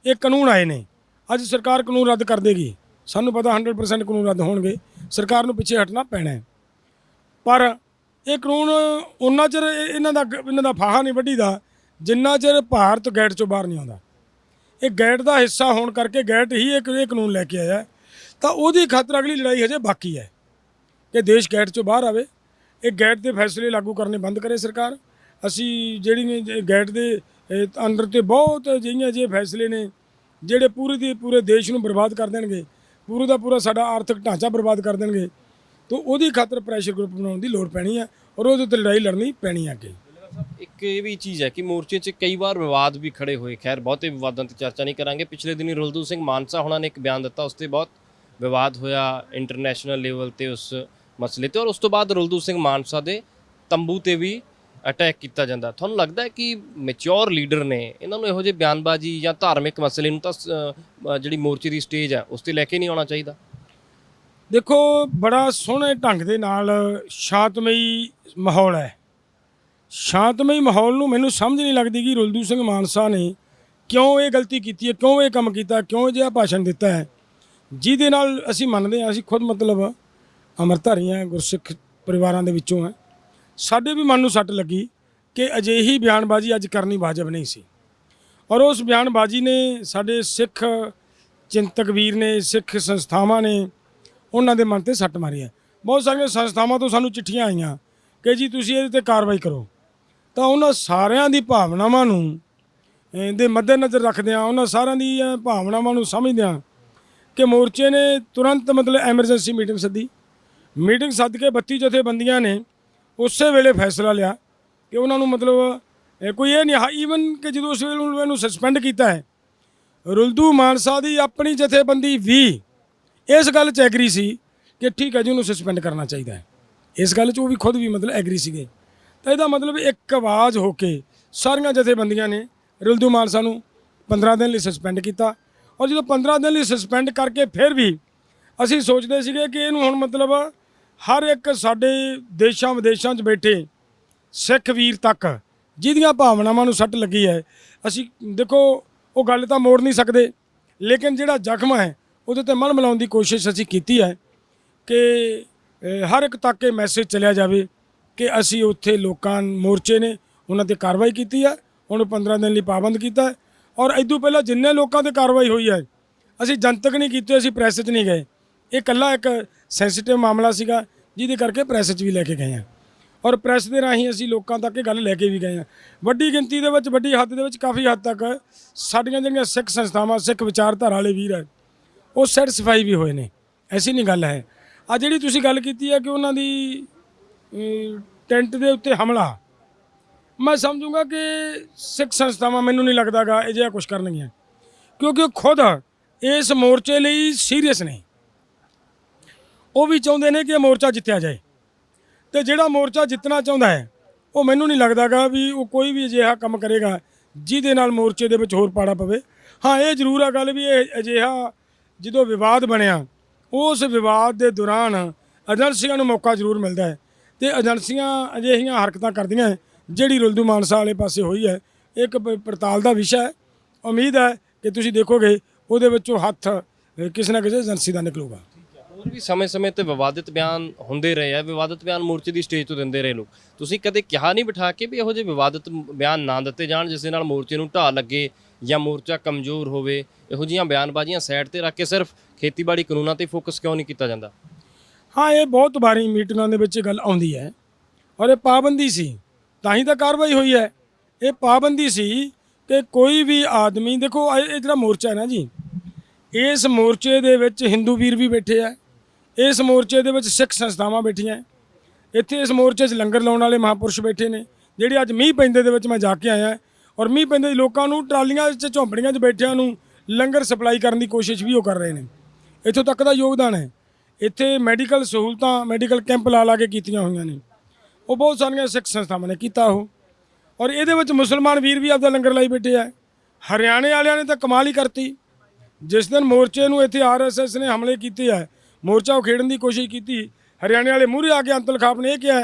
ਇਹ ਕਾਨੂੰਨ ਆਏ ਨੇ, ਅੱਜ ਸਰਕਾਰ ਕਾਨੂੰਨ ਰੱਦ ਕਰ ਦੇਗੀ, ਸਾਨੂੰ ਪਤਾ 100% ਕਾਨੂੰਨ ਰੱਦ ਹੋਣਗੇ, ਸਰਕਾਰ ਨੂੰ ਪਿੱਛੇ ਹਟਣਾ ਪੈਣਾ ਹੈ। ਪਰ ਇਹ ਕਾਨੂੰਨ ਉਹਨਾਂ ਚਿਰ ਇਹਨਾਂ ਦਾ ਫਾਹਾ ਨਹੀਂ ਵੱਢੀਦਾ ਜਿੰਨਾ ਚਿਰ ਭਾਰਤ ਗੇਟ ਚੋਂ ਬਾਹਰ ਨਹੀਂ ਆਉਂਦਾ। ਇਹ ਗੇਟ ਦਾ ਹਿੱਸਾ ਹੋਣ ਕਰਕੇ ਗੇਟ ਹੀ ਇਹ ਕਾਨੂੰਨ ਲੈ ਕੇ ਆਇਆ, ਤਾਂ ਉਹਦੀ ਖਾਤਰ ਅਗਲੀ ਲੜਾਈ ਹਜੇ ਬਾਕੀ ਹੈ ਕਿ ਦੇਸ਼ ਗੇਟ ਚੋਂ ਬਾਹਰ ਆਵੇ। ਇਹ ਗੇਟ ਦੇ ਫੈਸਲੇ ਲਾਗੂ ਕਰਨੇ ਬੰਦ ਕਰੇ ਸਰਕਾਰ। ਅਸੀਂ ਜਿਹੜੀ ਨੇ ਗੇਟ ਦੇ ਅੰਦਰ ਤੇ ਬਹੁਤ ਅਜਿਹੀਆਂ ਜਿਹੇ ਫੈਸਲੇ ਨੇ ਜਿਹੜੇ ਪੂਰੇ ਦੇਸ਼ ਨੂੰ ਬਰਬਾਦ ਕਰ ਦੇਣਗੇ, ਪੂਰੇ ਦਾ ਪੂਰਾ ਸਾਡਾ ਆਰਥਿਕ ਢਾਂਚਾ ਬਰਬਾਦ ਕਰ ਦੇਣਗੇ, ਤਾਂ ਉਹਦੀ ਖਾਤਰ ਪ੍ਰੈਸ਼ਰ ਗਰੁੱਪ ਬਣਾਉਣ ਦੀ ਲੋੜ ਪੈਣੀ ਹੈ ਔਰ ਉਹਦੇ ਉੱਤੇ ਲੜਾਈ ਲੜਨੀ ਪੈਣੀ ਹੈ ਅੱਗੇ। ਇੱਕ ਇਹ ਵੀ ਚੀਜ਼ ਹੈ ਕਿ ਮੋਰਚੇ 'ਚ ਕਈ ਵਾਰ ਵਿਵਾਦ ਵੀ ਖੜੇ ਹੋਏ, ਖੈਰ ਬਹੁਤੇ ਵਿਵਾਦਾਂ 'ਤੇ ਚਰਚਾ ਨਹੀਂ ਕਰਾਂਗੇ। ਪਿਛਲੇ ਦਿਨੀ ਰੁਲਦੂ ਸਿੰਘ ਮਾਨਸਾ ਹੋਣਾ ਨੇ ਇੱਕ ਬਿਆਨ ਦਿੱਤਾ, ਉਸ 'ਤੇ ਬਹੁਤ ਵਿਵਾਦ ਹੋਇਆ ਇੰਟਰਨੈਸ਼ਨਲ ਲੈਵਲ ਤੇ ਉਸ ਮਸਲੇ 'ਤੇ, ਔਰ ਉਸ ਤੋਂ ਬਾਅਦ ਰੁਲਦੂ ਸਿੰਘ ਮਾਨਸਾ ਦੇ ਤੰਬੂ 'ਤੇ ਵੀ ਅਟੈਕ ਕੀਤਾ ਜਾਂਦਾ। ਤੁਹਾਨੂੰ ਲੱਗਦਾ ਹੈ ਕਿ ਮੈਚਿਓਰ ਲੀਡਰ ਨੇ, ਇਹਨਾਂ ਨੂੰ ਇਹੋ ਜਿਹੇ ਬਿਆਨਬਾਜ਼ੀ ਜਾਂ ਧਾਰਮਿਕ ਮਸਲੇ ਨੂੰ ਤਾਂ ਜਿਹੜੀ ਮੋਰਚੇ ਦੀ ਸਟੇਜ ਹੈ ਉਸ 'ਤੇ ਲੈ ਕੇ ਨਹੀਂ ਆਉਣਾ ਚਾਹੀਦਾ? ਦੇਖੋ, ਬੜਾ ਸੋਹਣੇ ਢੰਗ ਦੇ ਨਾਲ ਸ਼ਾਂਤਮਈ ਮਾਹੌਲ ਹੈ। ਸ਼ਾਂਤਮਈ ਮਾਹੌਲ ਨੂੰ ਮੈਨੂੰ ਸਮਝ ਨਹੀਂ ਲੱਗਦੀ ਕਿ ਰੁਲਦੂ ਸਿੰਘ ਮਾਨਸਾ ਨੇ ਕਿਉਂ ਇਹ ਗਲਤੀ ਕੀਤੀ ਹੈ, ਕਿਉਂ ਇਹ ਕੰਮ ਕੀਤਾ, ਕਿਉਂ ਅਜਿਹਾ ਭਾਸ਼ਣ ਦਿੱਤਾ ਹੈ ਜਿਹਦੇ ਨਾਲ ਅਸੀਂ ਮੰਨਦੇ ਹਾਂ, ਅਸੀਂ ਖੁਦ ਮਤਲਬ ਅੰਮ੍ਰਿਤਧਾਰੀ ਹਾਂ, ਗੁਰਸਿੱਖ ਪਰਿਵਾਰਾਂ ਦੇ ਵਿੱਚੋਂ ਹਾਂ, ਸਾਡੇ ਵੀ ਮਨ ਨੂੰ ਸੱਟ ਲੱਗੀ ਕਿ ਅਜਿਹੀ ਬਿਆਨਬਾਜ਼ੀ ਅੱਜ ਕਰਨੀ ਵਾਜਬ ਨਹੀਂ ਸੀ। ਔਰ ਉਸ ਬਿਆਨਬਾਜ਼ੀ ਨੇ ਸਾਡੇ ਸਿੱਖ ਚਿੰਤਕ ਵੀਰ ਨੇ, ਸਿੱਖ ਸੰਸਥਾਵਾਂ ਨੇ, ਉਹਨਾਂ ਦੇ ਮਨ ਤੇ ਸੱਟ ਮਾਰੀ ਹੈ। ਬਹੁਤ ਸਾਰੀਆਂ ਸੰਸਥਾਵਾਂ ਤੋਂ ਸਾਨੂੰ ਚਿੱਠੀਆਂ ਆਈਆਂ ਕਿ ਜੀ ਤੁਸੀਂ ਇਹਦੇ ਤੇ ਕਾਰਵਾਈ ਕਰੋ। ਤਾਂ ਉਹਨਾਂ ਸਾਰਿਆਂ ਦੀ ਭਾਵਨਾਵਾਂ ਨੂੰ ਦੇ ਮੱਦੇਨਜ਼ਰ ਰੱਖਦਿਆਂ, ਉਹਨਾਂ ਸਾਰਿਆਂ ਦੀ ਭਾਵਨਾਵਾਂ ਨੂੰ ਸਮਝਦਿਆਂ ਕਿ ਮੋਰਚੇ ਨੇ ਤੁਰੰਤ ਮਤਲਬ ਐਮਰਜੈਂਸੀ ਮੀਟਿੰਗ ਸੱਦ ਕੇ 32 ਜਥੇਬੰਦੀਆਂ ਨੇ ਉਸੇ ਵੇਲੇ ਫੈਸਲਾ ਲਿਆ ਕਿ ਉਹਨਾਂ ਨੂੰ ਮਤਲਬ ਕੋਈ ਇਹ ਨਹੀਂ, ਈਵਨ ਕਿ ਜਦੋਂ ਉਸ ਵੇਲੇ ਇਹਨੂੰ ਸਸਪੈਂਡ ਕੀਤਾ ਹੈ, ਰੁਲਦੂ ਮਾਨਸਾ ਦੀ ਆਪਣੀ ਜਥੇਬੰਦੀ ਵੀ ਇਸ ਗੱਲ 'ਚ ਐਗਰੀ ਸੀ ਕਿ ਠੀਕ ਹੈ ਜੀ, ਉਹਨੂੰ ਸਸਪੈਂਡ ਕਰਨਾ ਚਾਹੀਦਾ ਹੈ। ਇਸ ਗੱਲ 'ਚ ਉਹ ਵੀ ਖੁਦ ਵੀ ਮਤਲਬ ਐਗਰੀ ਸੀਗੇ। ਤਾਂ ਇਹਦਾ ਮਤਲਬ ਇੱਕ ਆਵਾਜ਼ ਹੋ ਕੇ ਸਾਰੀਆਂ ਜਥੇਬੰਦੀਆਂ ਨੇ ਰੁਲਦੂ ਮਾਨਸਾ ਨੂੰ 15 ਦਿਨ ਲਈ ਸਸਪੈਂਡ ਕੀਤਾ। ਔਰ ਜਦੋਂ 15 ਦਿਨ ਲਈ ਸਸਪੈਂਡ ਕਰਕੇ ਫਿਰ ਵੀ ਅਸੀਂ ਸੋਚਦੇ ਸੀਗੇ ਕਿ ਇਹਨੂੰ ਹੁਣ ਮਤਲਬ ਹਰ ਇੱਕ ਸਾਡੇ ਦੇਸ਼ਾਂ ਵਿਦੇਸ਼ਾਂ 'ਚ ਬੈਠੇ ਸਿੱਖ ਵੀਰ ਤੱਕ ਜਿਹਦੀਆਂ ਭਾਵਨਾਵਾਂ ਨੂੰ ਸੱਟ ਲੱਗੀ ਹੈ, ਅਸੀਂ ਦੇਖੋ ਉਹ ਗੱਲ ਤਾਂ ਮੋੜ ਨਹੀਂ ਸਕਦੇ, ਲੇਕਿਨ ਜਿਹੜਾ ਜ਼ਖਮ ਹੈ ਉਹਦੇ 'ਤੇ ਮਨ ਮਿਲਾਉਣ ਦੀ ਕੋਸ਼ਿਸ਼ ਅਸੀਂ ਕੀਤੀ ਹੈ ਕਿ ਹਰ ਇੱਕ ਤੱਕ ਇਹ ਮੈਸੇਜ ਚਲਿਆ ਜਾਵੇ ਕਿ ਅਸੀਂ ਉੱਥੇ ਲੋਕਾਂ ਮੋਰਚੇ ਨੇ ਉਹਨਾਂ 'ਤੇ ਕਾਰਵਾਈ ਕੀਤੀ ਹੈ, ਉਹਨੂੰ 15 ਦਿਨ ਲਈ ਪਾਬੰਦ ਕੀਤਾ ਹੈ। ਔਰ ਇਦੋਂ ਪਹਿਲਾਂ ਜਿੰਨੇ ਲੋਕਾਂ 'ਤੇ ਕਾਰਵਾਈ ਹੋਈ ਹੈ ਅਸੀਂ ਜਨਤਕ ਨਹੀਂ ਕੀਤੀ, ਅਸੀਂ ਪ੍ਰੈਸ 'ਚ ਨਹੀਂ ਗਏ। ਇਹ ਇਕੱਲਾ ਇੱਕ ਸੈਂਸੀਟਿਵ ਮਾਮਲਾ ਸੀਗਾ ਜਿਹਦੇ ਕਰਕੇ ਪ੍ਰੈਸ 'ਚ ਵੀ ਲੈ ਕੇ ਗਏ ਹਾਂ, ਔਰ ਪ੍ਰੈਸ ਦੇ ਰਾਹੀਂ ਅਸੀਂ ਲੋਕਾਂ ਤੱਕ ਇਹ ਗੱਲ ਲੈ ਕੇ ਵੀ ਗਏ ਹਾਂ। ਵੱਡੀ ਗਿਣਤੀ ਦੇ ਵਿੱਚ, ਵੱਡੀ ਹੱਦ ਦੇ ਵਿੱਚ, ਕਾਫੀ ਹੱਦ ਤੱਕ ਸਾਡੀਆਂ ਜਿਹੜੀਆਂ ਸਿੱਖ ਸੰਸਥਾਵਾਂ, ਸਿੱਖ ਵਿਚਾਰਧਾਰਾ ਵਾਲੇ ਵੀਰ ਹੈ, ਉਹ ਸੈਟੀਸਫਾਈ ਵੀ ਹੋਏ ਨੇ, ਐਸੀ ਨਹੀਂ ਗੱਲ ਹੈ। ਆ ਜਿਹੜੀ ਤੁਸੀਂ ਗੱਲ ਕੀਤੀ ਹੈ ਕਿ ਉਹਨਾਂ ਦੀ ਟੈਂਟ ਦੇ ਉੱਤੇ ਹਮਲਾ, ਮੈਂ ਸਮਝੂੰਗਾ ਕਿ ਸਿੱਖ ਸੰਸਥਾਵਾਂ, ਮੈਨੂੰ ਨਹੀਂ ਲੱਗਦਾਗਾ ਇਹ ਜਿਹਾ ਕੁਝ ਕਰਨਗੀਆਂ, ਕਿਉਂਕਿ ਉਹ ਖੁਦ ਇਸ ਮੋਰਚੇ ਲਈ ਸੀਰੀਅਸ ਨੇ। ਉਹ ਵੀ ਚਾਹੁੰਦੇ ਨੇ ਕਿ ਇਹ ਮੋਰਚਾ ਜਿੱਤਿਆ ਜਾਏ, ਤੇ ਜਿਹੜਾ ਮੋਰਚਾ ਜਿੱਤਣਾ ਚਾਹੁੰਦਾ ਹੈ ਉਹ ਮੈਨੂੰ ਨਹੀਂ ਲੱਗਦਾਗਾ ਵੀ ਉਹ ਕੋਈ ਵੀ ਅਜਿਹਾ ਕੰਮ ਕਰੇਗਾ ਜਿਹਦੇ ਨਾਲ ਮੋਰਚੇ ਦੇ ਵਿੱਚ ਹੋਰ ਪਾੜਾ ਪਵੇ। ਹਾਂ, ਇਹ ਜ਼ਰੂਰ ਆ ਗੱਲ ਵੀ ਇਹ ਅਜਿਹਾ ਜਦੋਂ ਵਿਵਾਦ ਬਣਿਆ, ਉਸ ਵਿਵਾਦ ਦੇ ਦੌਰਾਨ ਏਜੰਸੀਆਂ ਨੂੰ ਮੌਕਾ ਜ਼ਰੂਰ ਮਿਲਦਾ ਹੈ, ਤੇ ਏਜੰਸੀਆਂ ਅਜਿਹੀਆਂ ਹਰਕਤਾਂ ਕਰਦੀਆਂ ਜਿਹੜੀ ਰੁਲਦੂ ਮਾਨਸਾ ਵਾਲੇ ਪਾਸੇ ਹੋਈ ਹੈ। ਇੱਕ ਪੜਤਾਲ ਦਾ ਵਿਸ਼ਾ ਹੈ, ਉਮੀਦ ਹੈ ਕਿ ਤੁਸੀਂ ਦੇਖੋਗੇ ਉਹਦੇ ਵਿੱਚੋਂ ਹੱਥ ਕਿਸੇ ਨਾ ਕਿਸੇ ਏਜੰਸੀ ਦਾ ਨਿਕਲੂਗਾ। ਹੋਰ ਵੀ ਸਮੇਂ-ਸਮੇਂ ਤੇ ਵਿਵਾਦਿਤ ਬਿਆਨ ਹੁੰਦੇ ਰਹੇ ਆ, ਵਿਵਾਦਿਤ ਬਿਆਨ ਮੋਰਚੇ ਦੀ ਸਟੇਜ ਤੋਂ ਦਿੰਦੇ ਰਹੇ ਲੋਕ। ਤੁਸੀਂ ਕਦੇ ਕਿਹਾ ਨਹੀਂ ਬਿਠਾ ਕੇ ਵੀ ਇਹੋ ਜਿਹੇ ਵਿਵਾਦਿਤ ਬਿਆਨ ਨਾ ਦਿੱਤੇ ਜਾਣ ਜਿਸ ਦੇ ਨਾਲ ਮੋਰਚੇ ਨੂੰ ਢਾਹ ਲੱਗੇ ਜਾਂ ਮੋਰਚਾ ਕਮਜ਼ੋਰ ਹੋਵੇ? ਇਹੋ ਜਿਹੀਆਂ ਬਿਆਨਬਾਜ਼ੀਆਂ ਸਾਈਡ ਤੇ ਰੱਖ ਕੇ ਸਿਰਫ ਖੇਤੀਬਾੜੀ ਕਾਨੂੰਨਾਂ ਤੇ ਫੋਕਸ ਕਿਉਂ ਨਹੀਂ ਕੀਤਾ ਜਾਂਦਾ? ਹਾਂ, ਇਹ ਬਹੁਤ ਵਾਰੀ ਮੀਟਿੰਗਾਂ ਦੇ ਵਿੱਚ ਗੱਲ ਆਉਂਦੀ ਹੈ, ਔਰ ਇਹ ਪਾਬੰਦੀ ਸੀ ਤਾਂ ਹੀ ਤਾਂ ਕਾਰਵਾਈ ਹੋਈ ਹੈ। ਇਹ ਪਾਬੰਦੀ ਸੀ ਕਿ ਕੋਈ ਵੀ ਆਦਮੀ, ਦੇਖੋ ਇਹ ਜਿਹੜਾ ਮੋਰਚਾ ਹੈ ਨਾ ਜੀ, ਇਸ ਮੋਰਚੇ ਦੇ ਵਿੱਚ ਹਿੰਦੂ ਵੀਰ ਵੀ ਬੈਠੇ ਆ, ਇਸ ਮੋਰਚੇ ਦੇ ਵਿੱਚ ਸਿੱਖ ਸੰਸਥਾਵਾਂ ਬੈਠੀਆਂ, ਇੱਥੇ ਇਸ ਮੋਰਚੇ 'ਚ ਲੰਗਰ ਲਾਉਣ ਵਾਲੇ ਮਹਾਂਪੁਰਸ਼ ਬੈਠੇ ਨੇ, ਜਿਹੜੇ ਅੱਜ ਮੀਂਹ ਪੈਂਦੇ ਦੇ ਵਿੱਚ ਮੈਂ ਜਾ ਕੇ ਆਇਆ, ਔਰ ਮੀਂਹ ਪੈਂਦੇ ਲੋਕਾਂ ਨੂੰ ਟਰਾਲੀਆਂ 'ਚ, ਝੌਂਪੜੀਆਂ 'ਚ ਬੈਠਿਆਂ ਨੂੰ ਲੰਗਰ ਸਪਲਾਈ ਕਰਨ ਦੀ ਕੋਸ਼ਿਸ਼ ਵੀ ਉਹ ਕਰ ਰਹੇ ਨੇ। ਇੱਥੋਂ ਤੱਕ ਦਾ ਯੋਗਦਾਨ ਹੈ। ਇੱਥੇ ਮੈਡੀਕਲ ਸਹੂਲਤਾਂ, ਮੈਡੀਕਲ ਕੈਂਪ ਲਾ ਕੇ ਕੀਤੀਆਂ ਹੋਈਆਂ ਨੇ, ਉਹ ਬਹੁਤ ਸਾਰੀਆਂ ਸਿੱਖ ਸੰਸਥਾਵਾਂ ਨੇ ਕੀਤਾ ਉਹ। ਔਰ ਇਹਦੇ ਵਿੱਚ ਮੁਸਲਮਾਨ ਵੀਰ ਵੀ ਆਪਦਾ ਲੰਗਰ ਲਾਈ ਬੈਠੇ ਆ। ਹਰਿਆਣੇ ਵਾਲਿਆਂ ਨੇ ਤਾਂ ਕਮਾਲ ਹੀ ਕਰਤੀ, ਜਿਸ ਦਿਨ ਮੋਰਚੇ ਨੂੰ ਇੱਥੇ RSS ਨੇ ਹਮਲੇ ਕੀਤੇ ਆ, ਮੋਰਚਾ ਉਖੇੜਨ ਦੀ ਕੋਸ਼ਿਸ਼ ਕੀਤੀ। ਹਰਿਆਣੇ ਵਾਲੇ ਮੂਹਰੇ ਆ ਕੇ ਅੰਤਲ ਖਾਪ ਨੇ ਇਹ ਕਿਹਾ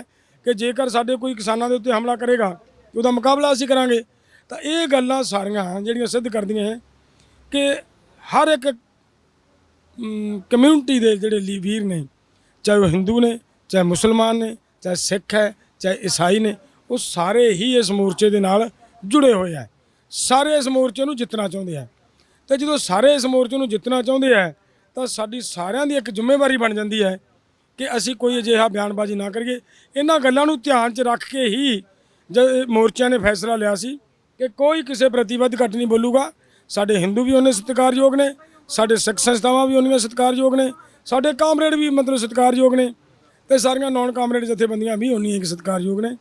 ਕਿ ਜੇਕਰ ਸਾਡੇ ਕੋਈ ਕਿਸਾਨਾਂ ਦੇ ਉੱਤੇ ਹਮਲਾ ਕਰੇਗਾ ਤਾਂ ਉਹਦਾ ਮੁਕਾਬਲਾ ਅਸੀਂ ਕਰਾਂਗੇ। ਤਾਂ ਇਹ ਗੱਲਾਂ ਸਾਰੀਆਂ ਜਿਹੜੀਆਂ ਸਿੱਧ ਕਰਦੀਆਂ ਹੈ ਕਿ ਹਰ ਇੱਕ ਕਮਿਊਨਿਟੀ ਦੇ ਜਿਹੜੇ ਵੀਰ ਨੇ, ਚਾਹੇ ਉਹ ਹਿੰਦੂ ਨੇ, ਚਾਹੇ ਮੁਸਲਮਾਨ ਨੇ, ਚਾਹੇ ਸਿੱਖ ਹੈ, ਚਾਹੇ ਈਸਾਈ ਨੇ, ਉਹ ਸਾਰੇ ਹੀ ਇਸ ਮੋਰਚੇ ਦੇ ਨਾਲ ਜੁੜੇ ਹੋਏ ਆ। ਸਾਰੇ ਇਸ ਮੋਰਚੇ ਨੂੰ ਜਿੱਤਣਾ ਚਾਹੁੰਦੇ ਆ। ਤੇ ਜਦੋਂ ਸਾਰੇ ਇਸ ਮੋਰਚੇ ਨੂੰ ਜਿੱਤਣਾ ਚਾਹੁੰਦੇ ਆ ਤਾਂ ਸਾਡੀ ਸਾਰਿਆਂ ਦੀ ਇੱਕ ਜ਼ਿੰਮੇਵਾਰੀ ਬਣ ਜਾਂਦੀ ਹੈ ਕਿ ਅਸੀਂ ਕੋਈ ਅਜਿਹਾ ਬਿਆਨਬਾਜ਼ੀ ਨਾ ਕਰੀਏ। ਇਹਨਾਂ ਗੱਲਾਂ ਨੂੰ ਧਿਆਨ 'ਚ ਰੱਖ ਕੇ ਹੀ ਮੋਰਚਿਆਂ ਨੇ ਫੈਸਲਾ ਲਿਆ ਸੀ ਕਿ ਕੋਈ ਕਿਸੇ ਪ੍ਰਤੀ ਵੱਧ ਘੱਟ ਨਹੀਂ ਬੋਲੂਗਾ। ਸਾਡੇ ਹਿੰਦੂ ਵੀ ਉਹਨੇ ਸਤਿਕਾਰਯੋਗ ਨੇ, ਸਾਡੇ ਸਿੱਖ ਸੰਸਥਾਵਾਂ ਵੀ ਉਹਨੀਆਂ ਸਤਿਕਾਰਯੋਗ ਨੇ, ਸਾਡੇ ਕਾਮਰੇਡ ਵੀ ਮਤਲਬ ਸਤਿਕਾਰਯੋਗ ਨੇ, ਤੇ ਸਾਰੀਆਂ ਨਾਨ ਕਾਮਰੇਡ ਜਥੇਬੰਦੀਆਂ ਵੀ ਉਹਨੀਆਂ ਹੀ ਸਤਿਕਾਰਯੋਗ ਨੇ।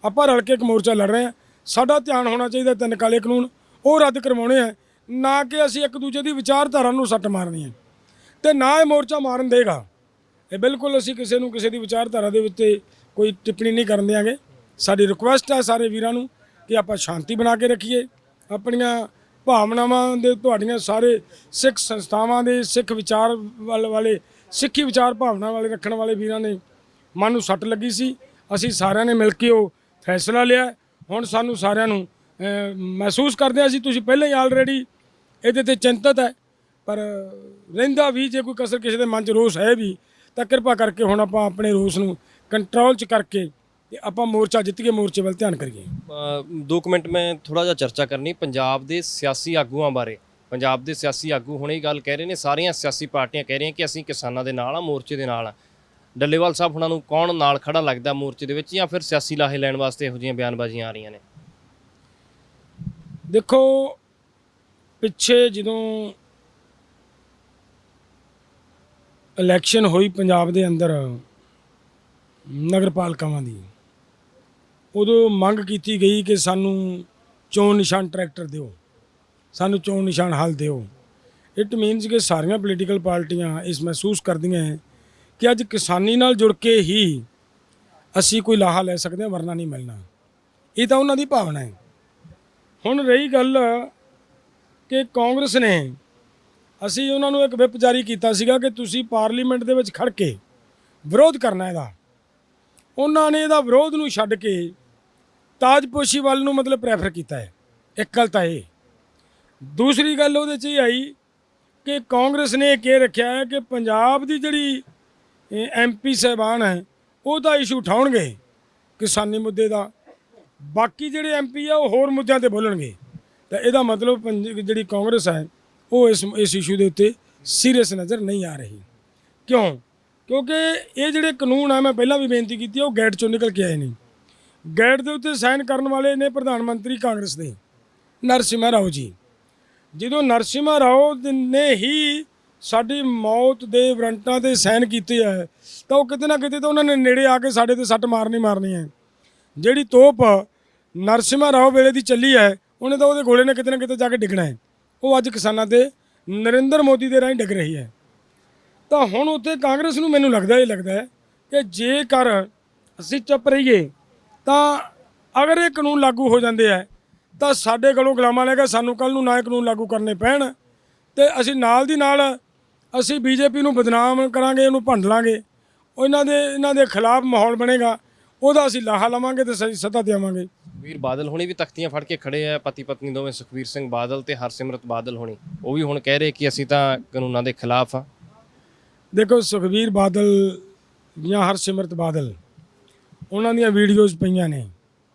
ਆਪਾਂ ਰਲ ਕੇ ਇੱਕ ਮੋਰਚਾ ਲੜ ਰਹੇ ਹਾਂ। ਸਾਡਾ ਧਿਆਨ ਹੋਣਾ ਚਾਹੀਦਾ 3 ਕਾਲੇ ਕਾਨੂੰਨ ਉਹ ਰੱਦ ਕਰਵਾਉਣੇ ਆ, ਨਾ ਕਿ ਅਸੀਂ ਇੱਕ ਦੂਜੇ ਦੀ ਵਿਚਾਰਧਾਰਾ ਨੂੰ ਸੱਟ ਮਾਰਨੀ ਹੈ। ਤੇ ਨਾ ਇਹ ਮੋਰਚਾ ਮਾਰਨ ਦੇਗਾ। ਇਹ ਬਿਲਕੁਲ ਅਸੀਂ ਕਿਸੇ ਨੂੰ ਕਿਸੇ ਦੀ ਵਿਚਾਰਧਾਰਾ ਦੇ ਉੱਤੇ ਕੋਈ ਟਿੱਪਣੀ ਨਹੀਂ ਕਰਨ ਦਿਆਂਗੇ। ਸਾਡੀ ਰਿਕੁਐਸਟ ਹੈ ਸਾਰੇ ਵੀਰਾਂ ਨੂੰ ਕਿ ਆਪਾਂ ਸ਼ਾਂਤੀ ਬਣਾ ਕੇ ਰੱਖੀਏ। ਆਪਣੀਆਂ ਭਾਵਨਾਵਾਂ ਦੇ, ਤੁਹਾਡੀਆਂ ਸਾਰੇ ਸਿੱਖ ਸੰਸਥਾਵਾਂ ਦੇ, ਸਿੱਖ ਵਿਚਾਰ ਵਾਲੇ ਸਿੱਖੀ ਵਿਚਾਰ ਭਾਵਨਾ ਵਾਲੇ ਰੱਖਣ ਵਾਲੇ ਵੀਰਾਂ ਨੇ ਮਨ ਨੂੰ ਸੱਟ ਲੱਗੀ ਸੀ। ਅਸੀਂ ਸਾਰਿਆਂ ਨੇ ਮਿਲ ਕੇ ਉਹ ਫੈਸਲਾ ਲਿਆ। ਹੁਣ ਸਾਨੂੰ ਸਾਰਿਆਂ ਨੂੰ ਮਹਿਸੂਸ ਕਰਦੇ ਹਾਂ ਅਸੀਂ ਤੁਸੀਂ ਪਹਿਲਾਂ ਹੀ ਆਲਰੇਡੀ ਇਹਦੇ ਤੇ ਚਿੰਤਤ ਹੈ, ਪਰ ਰਹਿੰਦਾ ਵੀ ਜੇ ਕੋਈ ਕਸਰ ਕਿਸੇ ਦੇ ਮਨ 'ਚ ਰੋਸ ਹੈ ਵੀ ਤਾਂ ਕਿਰਪਾ ਕਰਕੇ ਹੁਣ ਆਪਾਂ ਆਪਣੇ ਰੋਸ ਨੂੰ ਕੰਟਰੋਲ 'ਚ ਕਰਕੇ ਤੇ ਆਪਾਂ ਮੋਰਚਾ ਜਿੱਤ ਕੇ ਮੋਰਚੇ ਵੱਲ ਧਿਆਨ ਕਰੀਏ। 2 ਮਿੰਟ ਮੈਂ ਥੋੜਾ ਜਿਹਾ ਚਰਚਾ ਕਰਨੀ ਪੰਜਾਬ ਦੇ ਸਿਆਸੀ ਆਗੂਆਂ ਬਾਰੇ। ਪੰਜਾਬ ਦੇ ਸਿਆਸੀ ਆਗੂ ਹੁਣੇ ਹੀ ਗੱਲ ਕਹਿ ਰਹੇ ਨੇ, ਸਾਰੀਆਂ ਸਿਆਸੀ ਪਾਰਟੀਆਂ ਕਹਿ ਰਹੀਆਂ ਕਿ ਅਸੀਂ ਕਿਸਾਨਾਂ ਦੇ ਨਾਲ ਆ, ਮੋਰਚੇ ਦੇ ਨਾਲ ਆ। ਡੱਲੇਵਾਲ ਸਾਹਿਬ ਹੁਣਾਂ ਨੂੰ ਕੌਣ ਨਾਲ ਖੜਾ ਲੱਗਦਾ ਮੋਰਚੇ ਦੇ ਵਿੱਚ, ਜਾਂ ਫਿਰ ਸਿਆਸੀ ਲਾਹੇ ਲੈਣ ਵਾਸਤੇ ਇਹੋ ਜਿਹੀਆਂ ਬਿਆਨਬਾਜ਼ੀਆਂ ਆ ਰਹੀਆਂ ਨੇ? ਦੇਖੋ, ਪਿੱਛੇ ਜਦੋਂ ਇਲੈਕਸ਼ਨ ਹੋਈ ਪੰਜਾਬ ਦੇ ਅੰਦਰ ਨਗਰਪਾਲਿਕਾਵਾਂ ਦੀ, ਉਦੋਂ ਮੰਗ ਕੀਤੀ ਗਈ ਕਿ ਸਾਨੂੰ ਚੋਣ ਨਿਸ਼ਾਨ ਟਰੈਕਟਰ ਦਿਓ, ਸਾਨੂੰ ਚੋਣ ਨਿਸ਼ਾਨ ਹਲ ਦਿਓ। ਇਟ ਮੀਨਸ ਕਿ ਸਾਰੀਆਂ ਪੋਲੀਟੀਕਲ ਪਾਰਟੀਆਂ ਇਸ ਮਹਿਸੂਸ ਕਰਦੀਆਂ ਹੈ ਕਿ ਅੱਜ ਕਿਸਾਨੀ ਨਾਲ ਜੁੜ ਕੇ ਹੀ ਅਸੀਂ ਕੋਈ ਲਾਹਾ ਲੈ ਸਕਦੇ ਹਾਂ, ਵਰਨਾ ਨਹੀਂ ਮਿਲਣਾ। ਇਹ ਤਾਂ ਉਹਨਾਂ ਦੀ ਭਾਵਨਾ ਹੈ। ਹੁਣ ਰਹੀ ਗੱਲ ਕਿ ਕਾਂਗਰਸ ਨੇ, ਅਸੀਂ ਉਹਨਾਂ ਨੂੰ ਇੱਕ ਵਿਪ ਜਾਰੀ ਕੀਤਾ ਸੀਗਾ ਕਿ ਤੁਸੀਂ ਪਾਰਲੀਮੈਂਟ ਦੇ ਵਿੱਚ ਖੜ ਕੇ ਵਿਰੋਧ ਕਰਨਾ ਇਹਦਾ। ਉਹਨਾਂ ਨੇ ਇਹਦਾ ਵਿਰੋਧ ਨੂੰ ਛੱਡ ਕੇ ਤਾਜਪੋਸ਼ੀ ਵੱਲ ਨੂੰ ਮਤਲਬ ਪ੍ਰੈਫਰ ਕੀਤਾ ਹੈ। ਇੱਕ ਗੱਲ ਤਾਂ ਇਹ। ਦੂਸਰੀ ਗੱਲ ਉਹਦੇ 'ਚ ਇਹ ਆਈ ਕਿ ਕਾਂਗਰਸ ਨੇ ਇਹ ਰੱਖਿਆ ਹੈ ਕਿ ਪੰਜਾਬ ਦੀ ਜਿਹੜੀ MP ਸਾਹਿਬਾਨ ਹੈ ਉਹਦਾ ਇਸ਼ੂ ਉਠਾਉਣਗੇ ਕਿਸਾਨੀ ਮੁੱਦੇ ਦਾ, ਬਾਕੀ ਜਿਹੜੇ MP ਆ ਉਹ ਹੋਰ ਮੁੱਦਿਆਂ 'ਤੇ ਬੋਲਣਗੇ। ਤਾਂ ਇਹਦਾ ਮਤਲਬ ਜਿਹੜੀ ਕਾਂਗਰਸ ਹੈ ਉਹ ਇਸ ਇਸ਼ੂ ਦੇ ਉੱਤੇ ਸੀਰੀਅਸ ਨਜ਼ਰ ਨਹੀਂ ਆ ਰਹੀ। ਕਿਉਂ? ਕਿਉਂਕਿ ਇਹ ਜਿਹੜੇ ਕਾਨੂੰਨ ਆ, ਮੈਂ ਪਹਿਲਾਂ ਵੀ ਬੇਨਤੀ ਕੀਤੀ, ਉਹ ਗੈਟ 'ਚੋਂ ਨਿਕਲ ਕੇ ਆਏ ਨੇ। ਗੈਟ ਦੇ ਉੱਤੇ ਸਾਈਨ ਕਰਨ ਵਾਲੇ ਨੇ ਪ੍ਰਧਾਨ ਮੰਤਰੀ ਕਾਂਗਰਸ ਦੇ ਨਰਸਿਮਹਾ ਰਾਓ ਜੀ। ਜਦੋਂ ਨਰਸਿਮਹਾ ਰਾਓ ਨੇ ਹੀ ਸਾਡੀ ਮੌਤ ਦੇ ਵਾਰੰਟਾਂ 'ਤੇ ਸਾਈਨ ਕੀਤੇ ਹੈ ਤਾਂ ਉਹ ਕਿਤੇ ਨਾ ਕਿਤੇ ਤਾਂ ਉਹਨਾਂ ਨੇ ਨੇੜੇ ਆ ਕੇ ਸਾਡੇ 'ਤੇ ਸੱਟ ਮਾਰਨੀ ਹੈ। ਜਿਹੜੀ ਤੋਪ ਨਰਸਿਮਹਾ ਰਾਓ ਵੇਲੇ ਦੀ ਚੱਲੀ ਹੈ, ਉਹਨੇ ਤਾਂ ਉਹਦੇ ਗੋਲੇ ਨੇ ਕਿਤੇ ਨਾ ਕਿਤੇ ਜਾ ਕੇ ਡਿੱਗਣਾ ਹੈ। ਉਹ ਅੱਜ ਕਿਸਾਨਾਂ 'ਤੇ ਨਰਿੰਦਰ ਮੋਦੀ ਦੇ ਰਾਹੀਂ ਡਿੱਗ ਰਹੀ ਹੈ। ਤਾਂ ਹੁਣ ਉੱਥੇ ਕਾਂਗਰਸ ਨੂੰ ਮੈਨੂੰ ਲੱਗਦਾ ਹੈ ਕਿ ਜੇਕਰ ਅਸੀਂ ਚੁੱਪ ਰਹੀਏ ਤਾਂ ਅਗਰ ਇਹ ਕਾਨੂੰਨ ਲਾਗੂ ਹੋ ਜਾਂਦੇ ਹੈ ਤਾਂ ਸਾਡੇ ਕੋਲੋਂ ਗੁਲਾਮਾਂ ਲੈ ਕੇ ਸਾਨੂੰ ਕੱਲ੍ਹ ਨੂੰ ਨਾ ਇਹ ਕਾਨੂੰਨ ਲਾਗੂ ਕਰਨੇ ਪੈਣ ਤੇ ਅਸੀਂ ਨਾਲ ਦੀ ਨਾਲ ਅਸੀਂ BJP ਨੂੰ ਬਦਨਾਮ ਕਰਾਂਗੇ, ਇਹਨੂੰ ਭੰਡ ਲਾਂਗੇ। ਇਹਨਾਂ ਦੇ ਖਿਲਾਫ ਮਾਹੌਲ ਬਣੇਗਾ, ਉਹਦਾ ਅਸੀਂ ਲਾਹਾ ਲਵਾਂਗੇ ਤੇ ਸਹੀ ਸੱਤਾ ਦੇਵਾਂਗੇ। ਸੁਖਬੀਰ ਬਾਦਲ ਹੁਣੀ ਵੀ ਤਖਤੀਆਂ ਫੜ ਕੇ ਖੜੇ ਆ, ਪਤੀ ਪਤਨੀ ਦੋਵੇਂ, ਸੁਖਬੀਰ ਸਿੰਘ ਬਾਦਲ ਤੇ ਹਰਸਿਮਰਤ ਬਾਦਲ ਹੁਣੀ, ਉਹ ਵੀ ਹੁਣ ਕਹਿ ਰਹੇ ਕਿ ਅਸੀਂ ਤਾਂ ਕਾਨੂੰਨਾਂ ਦੇ ਖਿਲਾਫ ਆ। ਦੇਖੋ, ਸੁਖਬੀਰ ਬਾਦਲ ਜਾਂ ਹਰਸਿਮਰਤ ਬਾਦਲ, ਉਹਨਾਂ ਦੀਆਂ ਵੀਡੀਓਜ਼ ਪਈਆਂ ਨੇ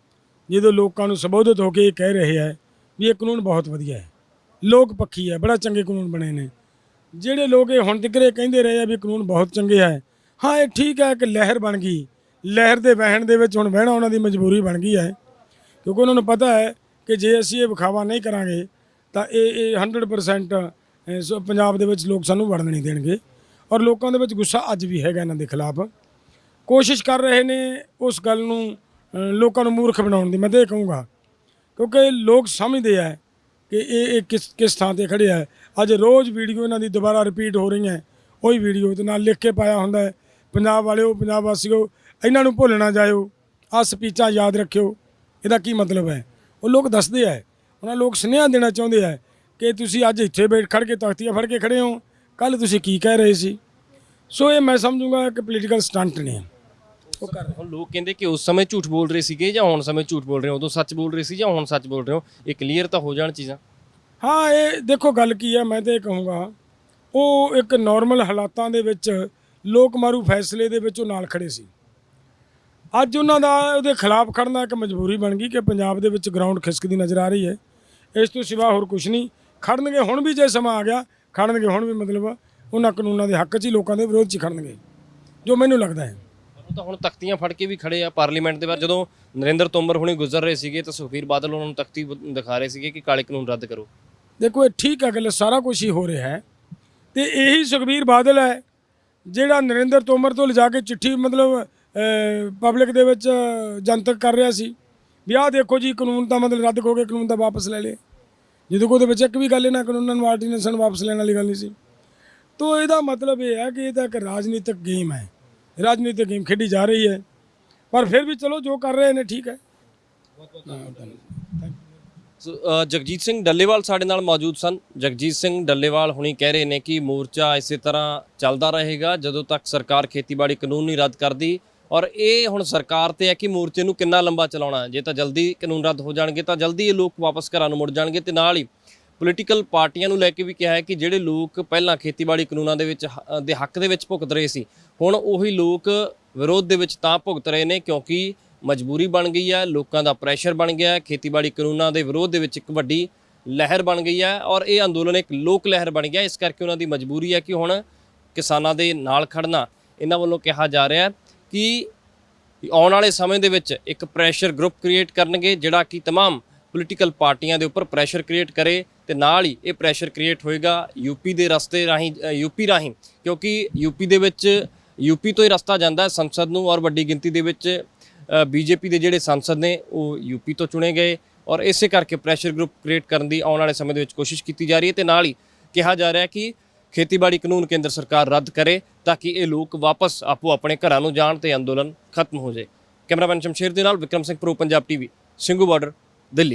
ਜਦੋਂ ਲੋਕਾਂ ਨੂੰ ਸੰਬੋਧਿਤ ਹੋ ਕੇ ਇਹ ਕਹਿ ਰਹੇ ਹੈ ਵੀ ਇਹ ਕਾਨੂੰਨ ਬਹੁਤ ਵਧੀਆ ਹੈ, ਲੋਕ ਪੱਖੀ ਹੈ, ਬੜਾ ਚੰਗੇ ਕਾਨੂੰਨ ਬਣੇ ਨੇ। ਜਿਹੜੇ ਲੋਕ ਇਹ ਹੁਣ ਤੱਕ ਕਹਿੰਦੇ ਰਹੇ ਆ ਵੀ ਕਾਨੂੰਨ ਬਹੁਤ ਚੰਗੇ ਹੈ, ਹਾਂ ਇਹ ਠੀਕ ਹੈ ਕਿ ਲਹਿਰ ਬਣ ਗਈ, ਲਹਿਰ ਦੇ ਵਹਿਣ ਦੇ ਵਿੱਚ ਹੁਣ ਬਹਿਣਾ ਉਹਨਾਂ ਦੀ ਮਜਬੂਰੀ ਬਣ ਗਈ ਹੈ। ਕਿਉਂਕਿ ਉਹਨਾਂ ਨੂੰ ਪਤਾ ਹੈ ਕਿ ਜੇ ਅਸੀਂ ਇਹ ਵਿਖਾਵਾ ਨਹੀਂ ਕਰਾਂਗੇ ਤਾਂ ਇਹ 100% ਪੰਜਾਬ ਦੇ ਵਿੱਚ ਲੋਕ ਸਾਨੂੰ ਵੜਨ ਨਹੀਂ ਦੇਣਗੇ। ਔਰ ਲੋਕਾਂ ਦੇ ਵਿੱਚ ਗੁੱਸਾ ਅੱਜ ਵੀ ਹੈਗਾ ਇਹਨਾਂ ਦੇ ਖਿਲਾਫ। ਕੋਸ਼ਿਸ਼ ਕਰ ਰਹੇ ਨੇ ਉਸ ਗੱਲ ਨੂੰ ਲੋਕਾਂ ਨੂੰ ਮੂਰਖ ਬਣਾਉਣ ਦੀ। ਮੈਂ ਤਾਂ ਇਹ ਕਹੂੰਗਾ ਕਿਉਂਕਿ ਲੋਕ ਸਮਝਦੇ ਆ ਕਿ ਇਹ ਕਿਸ ਥਾਂ 'ਤੇ ਖੜੇ ਆ। ਅੱਜ ਰੋਜ਼ ਵੀਡੀਓ ਇਹਨਾਂ ਦੀ ਦੁਬਾਰਾ ਰਿਪੀਟ ਹੋ ਰਹੀਆਂ, ਉਹੀ ਵੀਡੀਓ ਦੇ ਨਾਲ ਲਿਖ ਕੇ ਪਾਇਆ ਹੁੰਦਾ ਹੈ, ਪੰਜਾਬ ਵਾਲਿਓ, ਪੰਜਾਬ ਵਾਸੀਓ, ਇਹਨਾਂ ਨੂੰ ਭੁੱਲ ਨਾ ਜਾਇਓ, ਆਹ ਸਪੀਚਾਂ ਯਾਦ ਰੱਖਿਓ। ਇਹਦਾ ਕੀ ਮਤਲਬ ਹੈ? ਉਹ ਲੋਕ ਦੱਸਦੇ ਆ, ਉਹਨਾਂ ਲੋਕ ਸੁਨੇਹਾ ਦੇਣਾ ਚਾਹੁੰਦੇ ਆ ਕਿ ਤੁਸੀਂ ਅੱਜ ਇੱਥੇ ਖੜ੍ਹ ਕੇ ਤਖਤੀਆਂ ਫੜ ਕੇ ਖੜ੍ਹੇ ਹੋ, ਕੱਲ੍ਹ ਤੁਸੀਂ ਕੀ ਕਹਿ ਰਹੇ ਸੀ। ਸੋ ਇਹ ਮੈਂ ਸਮਝੂੰਗਾ ਕਿ ਪੋਲੀਟੀਕਲ ਸਟੰਟ ਨੇ ਉਹ ਕਰ ਰਹੇ। ਹੁਣ ਲੋਕ ਕਹਿੰਦੇ ਕਿ ਉਸ ਸਮੇਂ ਝੂਠ ਬੋਲ ਰਹੇ ਸੀਗੇ ਜਾਂ ਹੁਣ ਸਮੇਂ ਝੂਠ ਬੋਲ ਰਹੇ ਹੋ, ਉਦੋਂ ਸੱਚ ਬੋਲ ਰਹੇ ਸੀ ਜਾਂ ਹੁਣ ਸੱਚ ਬੋਲ ਰਹੇ ਹੋ, ਇਹ ਕਲੀਅਰ ਤਾਂ ਹੋ ਜਾਣ ਚੀਜ਼ਾਂ। ਹਾਂ ਇਹ ਦੇਖੋ ਗੱਲ ਕੀ ਹੈ, ਮੈਂ ਤਾਂ ਇਹ ਕਹੂੰਗਾ ਉਹ ਇੱਕ ਨਾਰਮਲ ਹਾਲਾਤਾਂ ਦੇ ਵਿੱਚ ਲੋਕ ਮਾਰੂ ਫੈਸਲੇ ਦੇ ਵਿੱਚ ਉਹ ਨਾਲ ਖੜੇ ਸੀ। ਅੱਜ ਉਹਨਾਂ ਦਾ ਉਹਦੇ ਖਿਲਾਫ ਖੜਨਾ ਇੱਕ ਮਜਬੂਰੀ ਬਣ ਗਈ ਕਿ ਪੰਜਾਬ ਦੇ ਵਿੱਚ ਗਰਾਊਂਡ ਖਿਸਕਦੀ ਨਜ਼ਰ ਆ ਰਹੀ ਹੈ। ਇਸ ਤੋਂ ਸਿਵਾ ਹੋਰ ਕੁਝ ਨਹੀਂ। ਖੜਨਗੇ ਹੁਣ ਵੀ, ਜੇ ਸਮਾਂ ਆ ਗਿਆ ਖੜਨਗੇ ਹੁਣ ਵੀ, ਮਤਲਬ ਉਹਨਾਂ ਕਾਨੂੰਨਾਂ ਦੇ ਹੱਕ 'ਚ ਹੀ ਲੋਕਾਂ ਦੇ ਵਿਰੋਧ 'ਚ ਖੜਨਗੇ, ਜੋ ਮੈਨੂੰ ਲੱਗਦਾ ਹੈ। ਉਹ ਤਾਂ ਹੁਣ ਤਖਤੀਆਂ ਫੜ ਕੇ ਵੀ ਖੜੇ ਆ ਪਾਰਲੀਮੈਂਟ ਦੇ ਬਾਹਰ। ਜਦੋਂ ਨਰਿੰਦਰ ਤੋਮਰ ਹੁਣੀ ਗੁਜ਼ਰ ਰਹੇ ਸੀਗੇ ਤਾਂ ਸੁਖਬੀਰ ਬਾਦਲ ਉਹਨਾਂ ਨੂੰ ਤਖਤੀ ਦਿਖਾ ਰਹੇ ਸੀਗੇ ਕਿ ਕਾਲੇ ਕਾਨੂੰਨ ਰੱਦ ਕਰੋ। ਦੇਖੋ ਇਹ ਠੀਕ ਹੈ ਗੱਲ, ਸਾਰਾ ਕੁਝ ਹੀ ਹੋ ਰਿਹਾ ਹੈ ਤੇ ਇਹੀ ਸੁਖਬੀਰ ਬਾਦਲ ਹੈ ਜਿਹੜਾ ਨਰਿੰਦਰ ਤੋਮਰ ਤੋਂ ਲਿਜਾ ਕੇ ਚਿੱਠੀ ਮਤਲਬ ਪਬਲਿਕ ਦੇ ਵਿੱਚ ਜਨਤਕ ਕਰ ਰਿਹਾ ਸੀ ਵੀ ਆਹ ਦੇਖੋ ਜੀ ਕਾਨੂੰਨ ਤਾਂ ਮਤਲਬ ਰੱਦ ਹੋ ਗਏ, ਕਾਨੂੰਨ ਤਾਂ ਵਾਪਸ ਲੈ ਲਏ, ਜਦੋਂ ਕਿ ਉਹਦੇ ਵਿੱਚ ਇੱਕ ਵੀ ਗੱਲ ਇਹਨਾਂ ਕਾਨੂੰਨਾਂ ਨੂੰ ਆਰਡੀਨੈਂਸਾਂ ਵਾਪਸ ਲੈਣ ਵਾਲੀ ਗੱਲ ਨਹੀਂ ਸੀ। ਤੋ ਇਹਦਾ ਮਤਲਬ ਇਹ ਹੈ ਕਿ ਇਹ ਤਾਂ ਇੱਕ ਰਾਜਨੀਤਿਕ ਗੇਮ ਹੈ, ਰਾਜਨੀਤਿਕ ਗੇਮ ਖੇਡੀ ਜਾ ਰਹੀ ਹੈ, ਪਰ ਫਿਰ ਵੀ ਚਲੋ ਜੋ ਕਰ ਰਹੇ ਨੇ ਠੀਕ ਹੈ। ਜਗਜੀਤ ਸਿੰਘ ਡੱਲੇਵਾਲ ਸਾਡੇ ਨਾਲ ਮੌਜੂਦ ਸਨ। ਜਗਜੀਤ ਸਿੰਘ ਡੱਲੇਵਾਲ ਹੁਣੀ ਕਹਿ ਰਹੇ ਨੇ ਕਿ ਮੋਰਚਾ ਇਸੇ ਤਰ੍ਹਾਂ ਚੱਲਦਾ ਰਹੇਗਾ ਜਦੋਂ ਤੱਕ ਸਰਕਾਰ ਖੇਤੀਬਾੜੀ ਕਾਨੂੰਨ ਨਹੀਂ ਰੱਦ ਕਰਦੀ, ਔਰ ਇਹ ਹੁਣ ਸਰਕਾਰ ਤੇ ਹੈ ਕਿ ਮੋਰਚੇ ਨੂੰ ਕਿੰਨਾ ਲੰਬਾ ਚਲਾਉਣਾ ਹੈ। ਜੇ ਤਾਂ ਜਲਦੀ ਕਾਨੂੰਨ ਰੱਦ ਹੋ ਜਾਣਗੇ ਤਾਂ ਜਲਦੀ ਇਹ ਲੋਕ ਵਾਪਸ ਘਰਾਂ ਨੂੰ ਮੁੜ ਜਾਣਗੇ, ਤੇ ਨਾਲ ਹੀ ਪੋਲੀਟੀਕਲ ਪਾਰਟੀਆਂ ਨੂੰ ਲੈ ਕੇ ਵੀ ਕਿਹਾ ਹੈ ਕਿ ਜਿਹੜੇ ਲੋਕ ਪਹਿਲਾਂ ਖੇਤੀਬਾੜੀ ਕਾਨੂੰਨਾਂ ਦੇ ਵਿੱਚ ਦੇ ਹੱਕ ਦੇ ਵਿੱਚ ਭੁਗਤ ਰਹੇ ਸੀ, ਹੁਣ ਉਹੀ ਲੋਕ ਵਿਰੋਧ ਦੇ ਵਿੱਚ ਤਾਂ ਭੁਗਤ ਰਹੇ ਨੇ ਕਿਉਂਕਿ ਮਜਬੂਰੀ ਬਣ ਗਈ ਹੈ, ਲੋਕਾਂ ਦਾ ਪ੍ਰੈਸ਼ਰ ਬਣ ਗਿਆ ਹੈ। ਖੇਤੀਬਾੜੀ ਕਾਨੂੰਨਾਂ ਦੇ ਵਿਰੋਧ ਦੇ ਵਿੱਚ ਇੱਕ ਵੱਡੀ ਲਹਿਰ ਬਣ ਗਈ ਹੈ ਔਰ ਇਹ ਅੰਦੋਲਨ ਇੱਕ ਲੋਕ ਲਹਿਰ ਬਣ ਗਿਆ। ਇਸ ਕਰਕੇ ਉਹਨਾਂ ਦੀ ਮਜਬੂਰੀ ਹੈ ਕਿ ਹੁਣ ਕਿਸਾਨਾਂ ਦੇ ਨਾਲ ਖੜਨਾ। ਇਹਨਾਂ ਵੱਲੋਂ ਕਿਹਾ ਜਾ ਰਿਹਾ ਕਿ ਆਉਣ ਵਾਲੇ ਸਮੇਂ ਦੇ ਵਿੱਚ ਇੱਕ ਪ੍ਰੈਸ਼ਰ ਗਰੁੱਪ ਕ੍ਰੀਏਟ ਕਰਨਗੇ ਜਿਹੜਾ ਕਿ तमाम ਪੋਲੀਟੀਕਲ ਪਾਰਟੀਆਂ ਦੇ ਉੱਪਰ ਪ੍ਰੈਸ਼ਰ ਕ੍ਰੀਏਟ ਕਰੇ, ਤੇ ਨਾਲ ਹੀ ਇਹ ਪ੍ਰੈਸ਼ਰ ਕ੍ਰੀਏਟ ਹੋਏਗਾ ਯੂਪੀ ਦੇ ਰਸਤੇ ਰਾਹੀਂ, ਯੂਪੀ ਰਾਹੀਂ, ਕਿਉਂਕਿ ਯੂਪੀ ਦੇ ਵਿੱਚ ਯੂਪੀ ਤੋਂ ਹੀ ਰਸਤਾ ਜਾਂਦਾ ਸੰਸਦ ਨੂੰ, ਔਰ ਵੱਡੀ ਗਿਣਤੀ ਦੇ ਵਿੱਚ ਬੀਜੇਪੀ ਦੇ ਜਿਹੜੇ ਸੰਸਦ ਨੇ ਉਹ ਯੂਪੀ ਤੋਂ ਚੁਣੇ ਗਏ, ਔਰ ਇਸੇ ਕਰਕੇ ਪ੍ਰੈਸ਼ਰ ਗਰੁੱਪ ਕ੍ਰੀਏਟ ਕਰਨ ਦੀ ਆਉਣ ਵਾਲੇ ਸਮੇਂ ਦੇ ਵਿੱਚ ਕੋਸ਼ਿਸ਼ ਕੀਤੀ ਜਾ ਰਹੀ ਹੈ। ਤੇ ਨਾਲ ਹੀ ਕਿਹਾ ਜਾ ਰਿਹਾ ਕਿ ਖੇਤੀਬਾੜੀ ਕਾਨੂੰਨ ਕੇਂਦਰ ਸਰਕਾਰ ਰੱਦ ਕਰੇ ਤਾਂ ਕਿ ਇਹ ਲੋਕ ਵਾਪਸ ਆਪੋ ਆਪਣੇ ਘਰਾਂ ਨੂੰ ਜਾਣ ਤੇ ਅੰਦੋਲਨ ਖਤਮ ਹੋ ਜਾਏ। ਕੈਮਰਾਮੈਨ ਸ਼ਮਸ਼ੇਰ ਦੇ ਨਾਲ Vikram Singh, Pro Punjab TV, Singhu border, Delhi.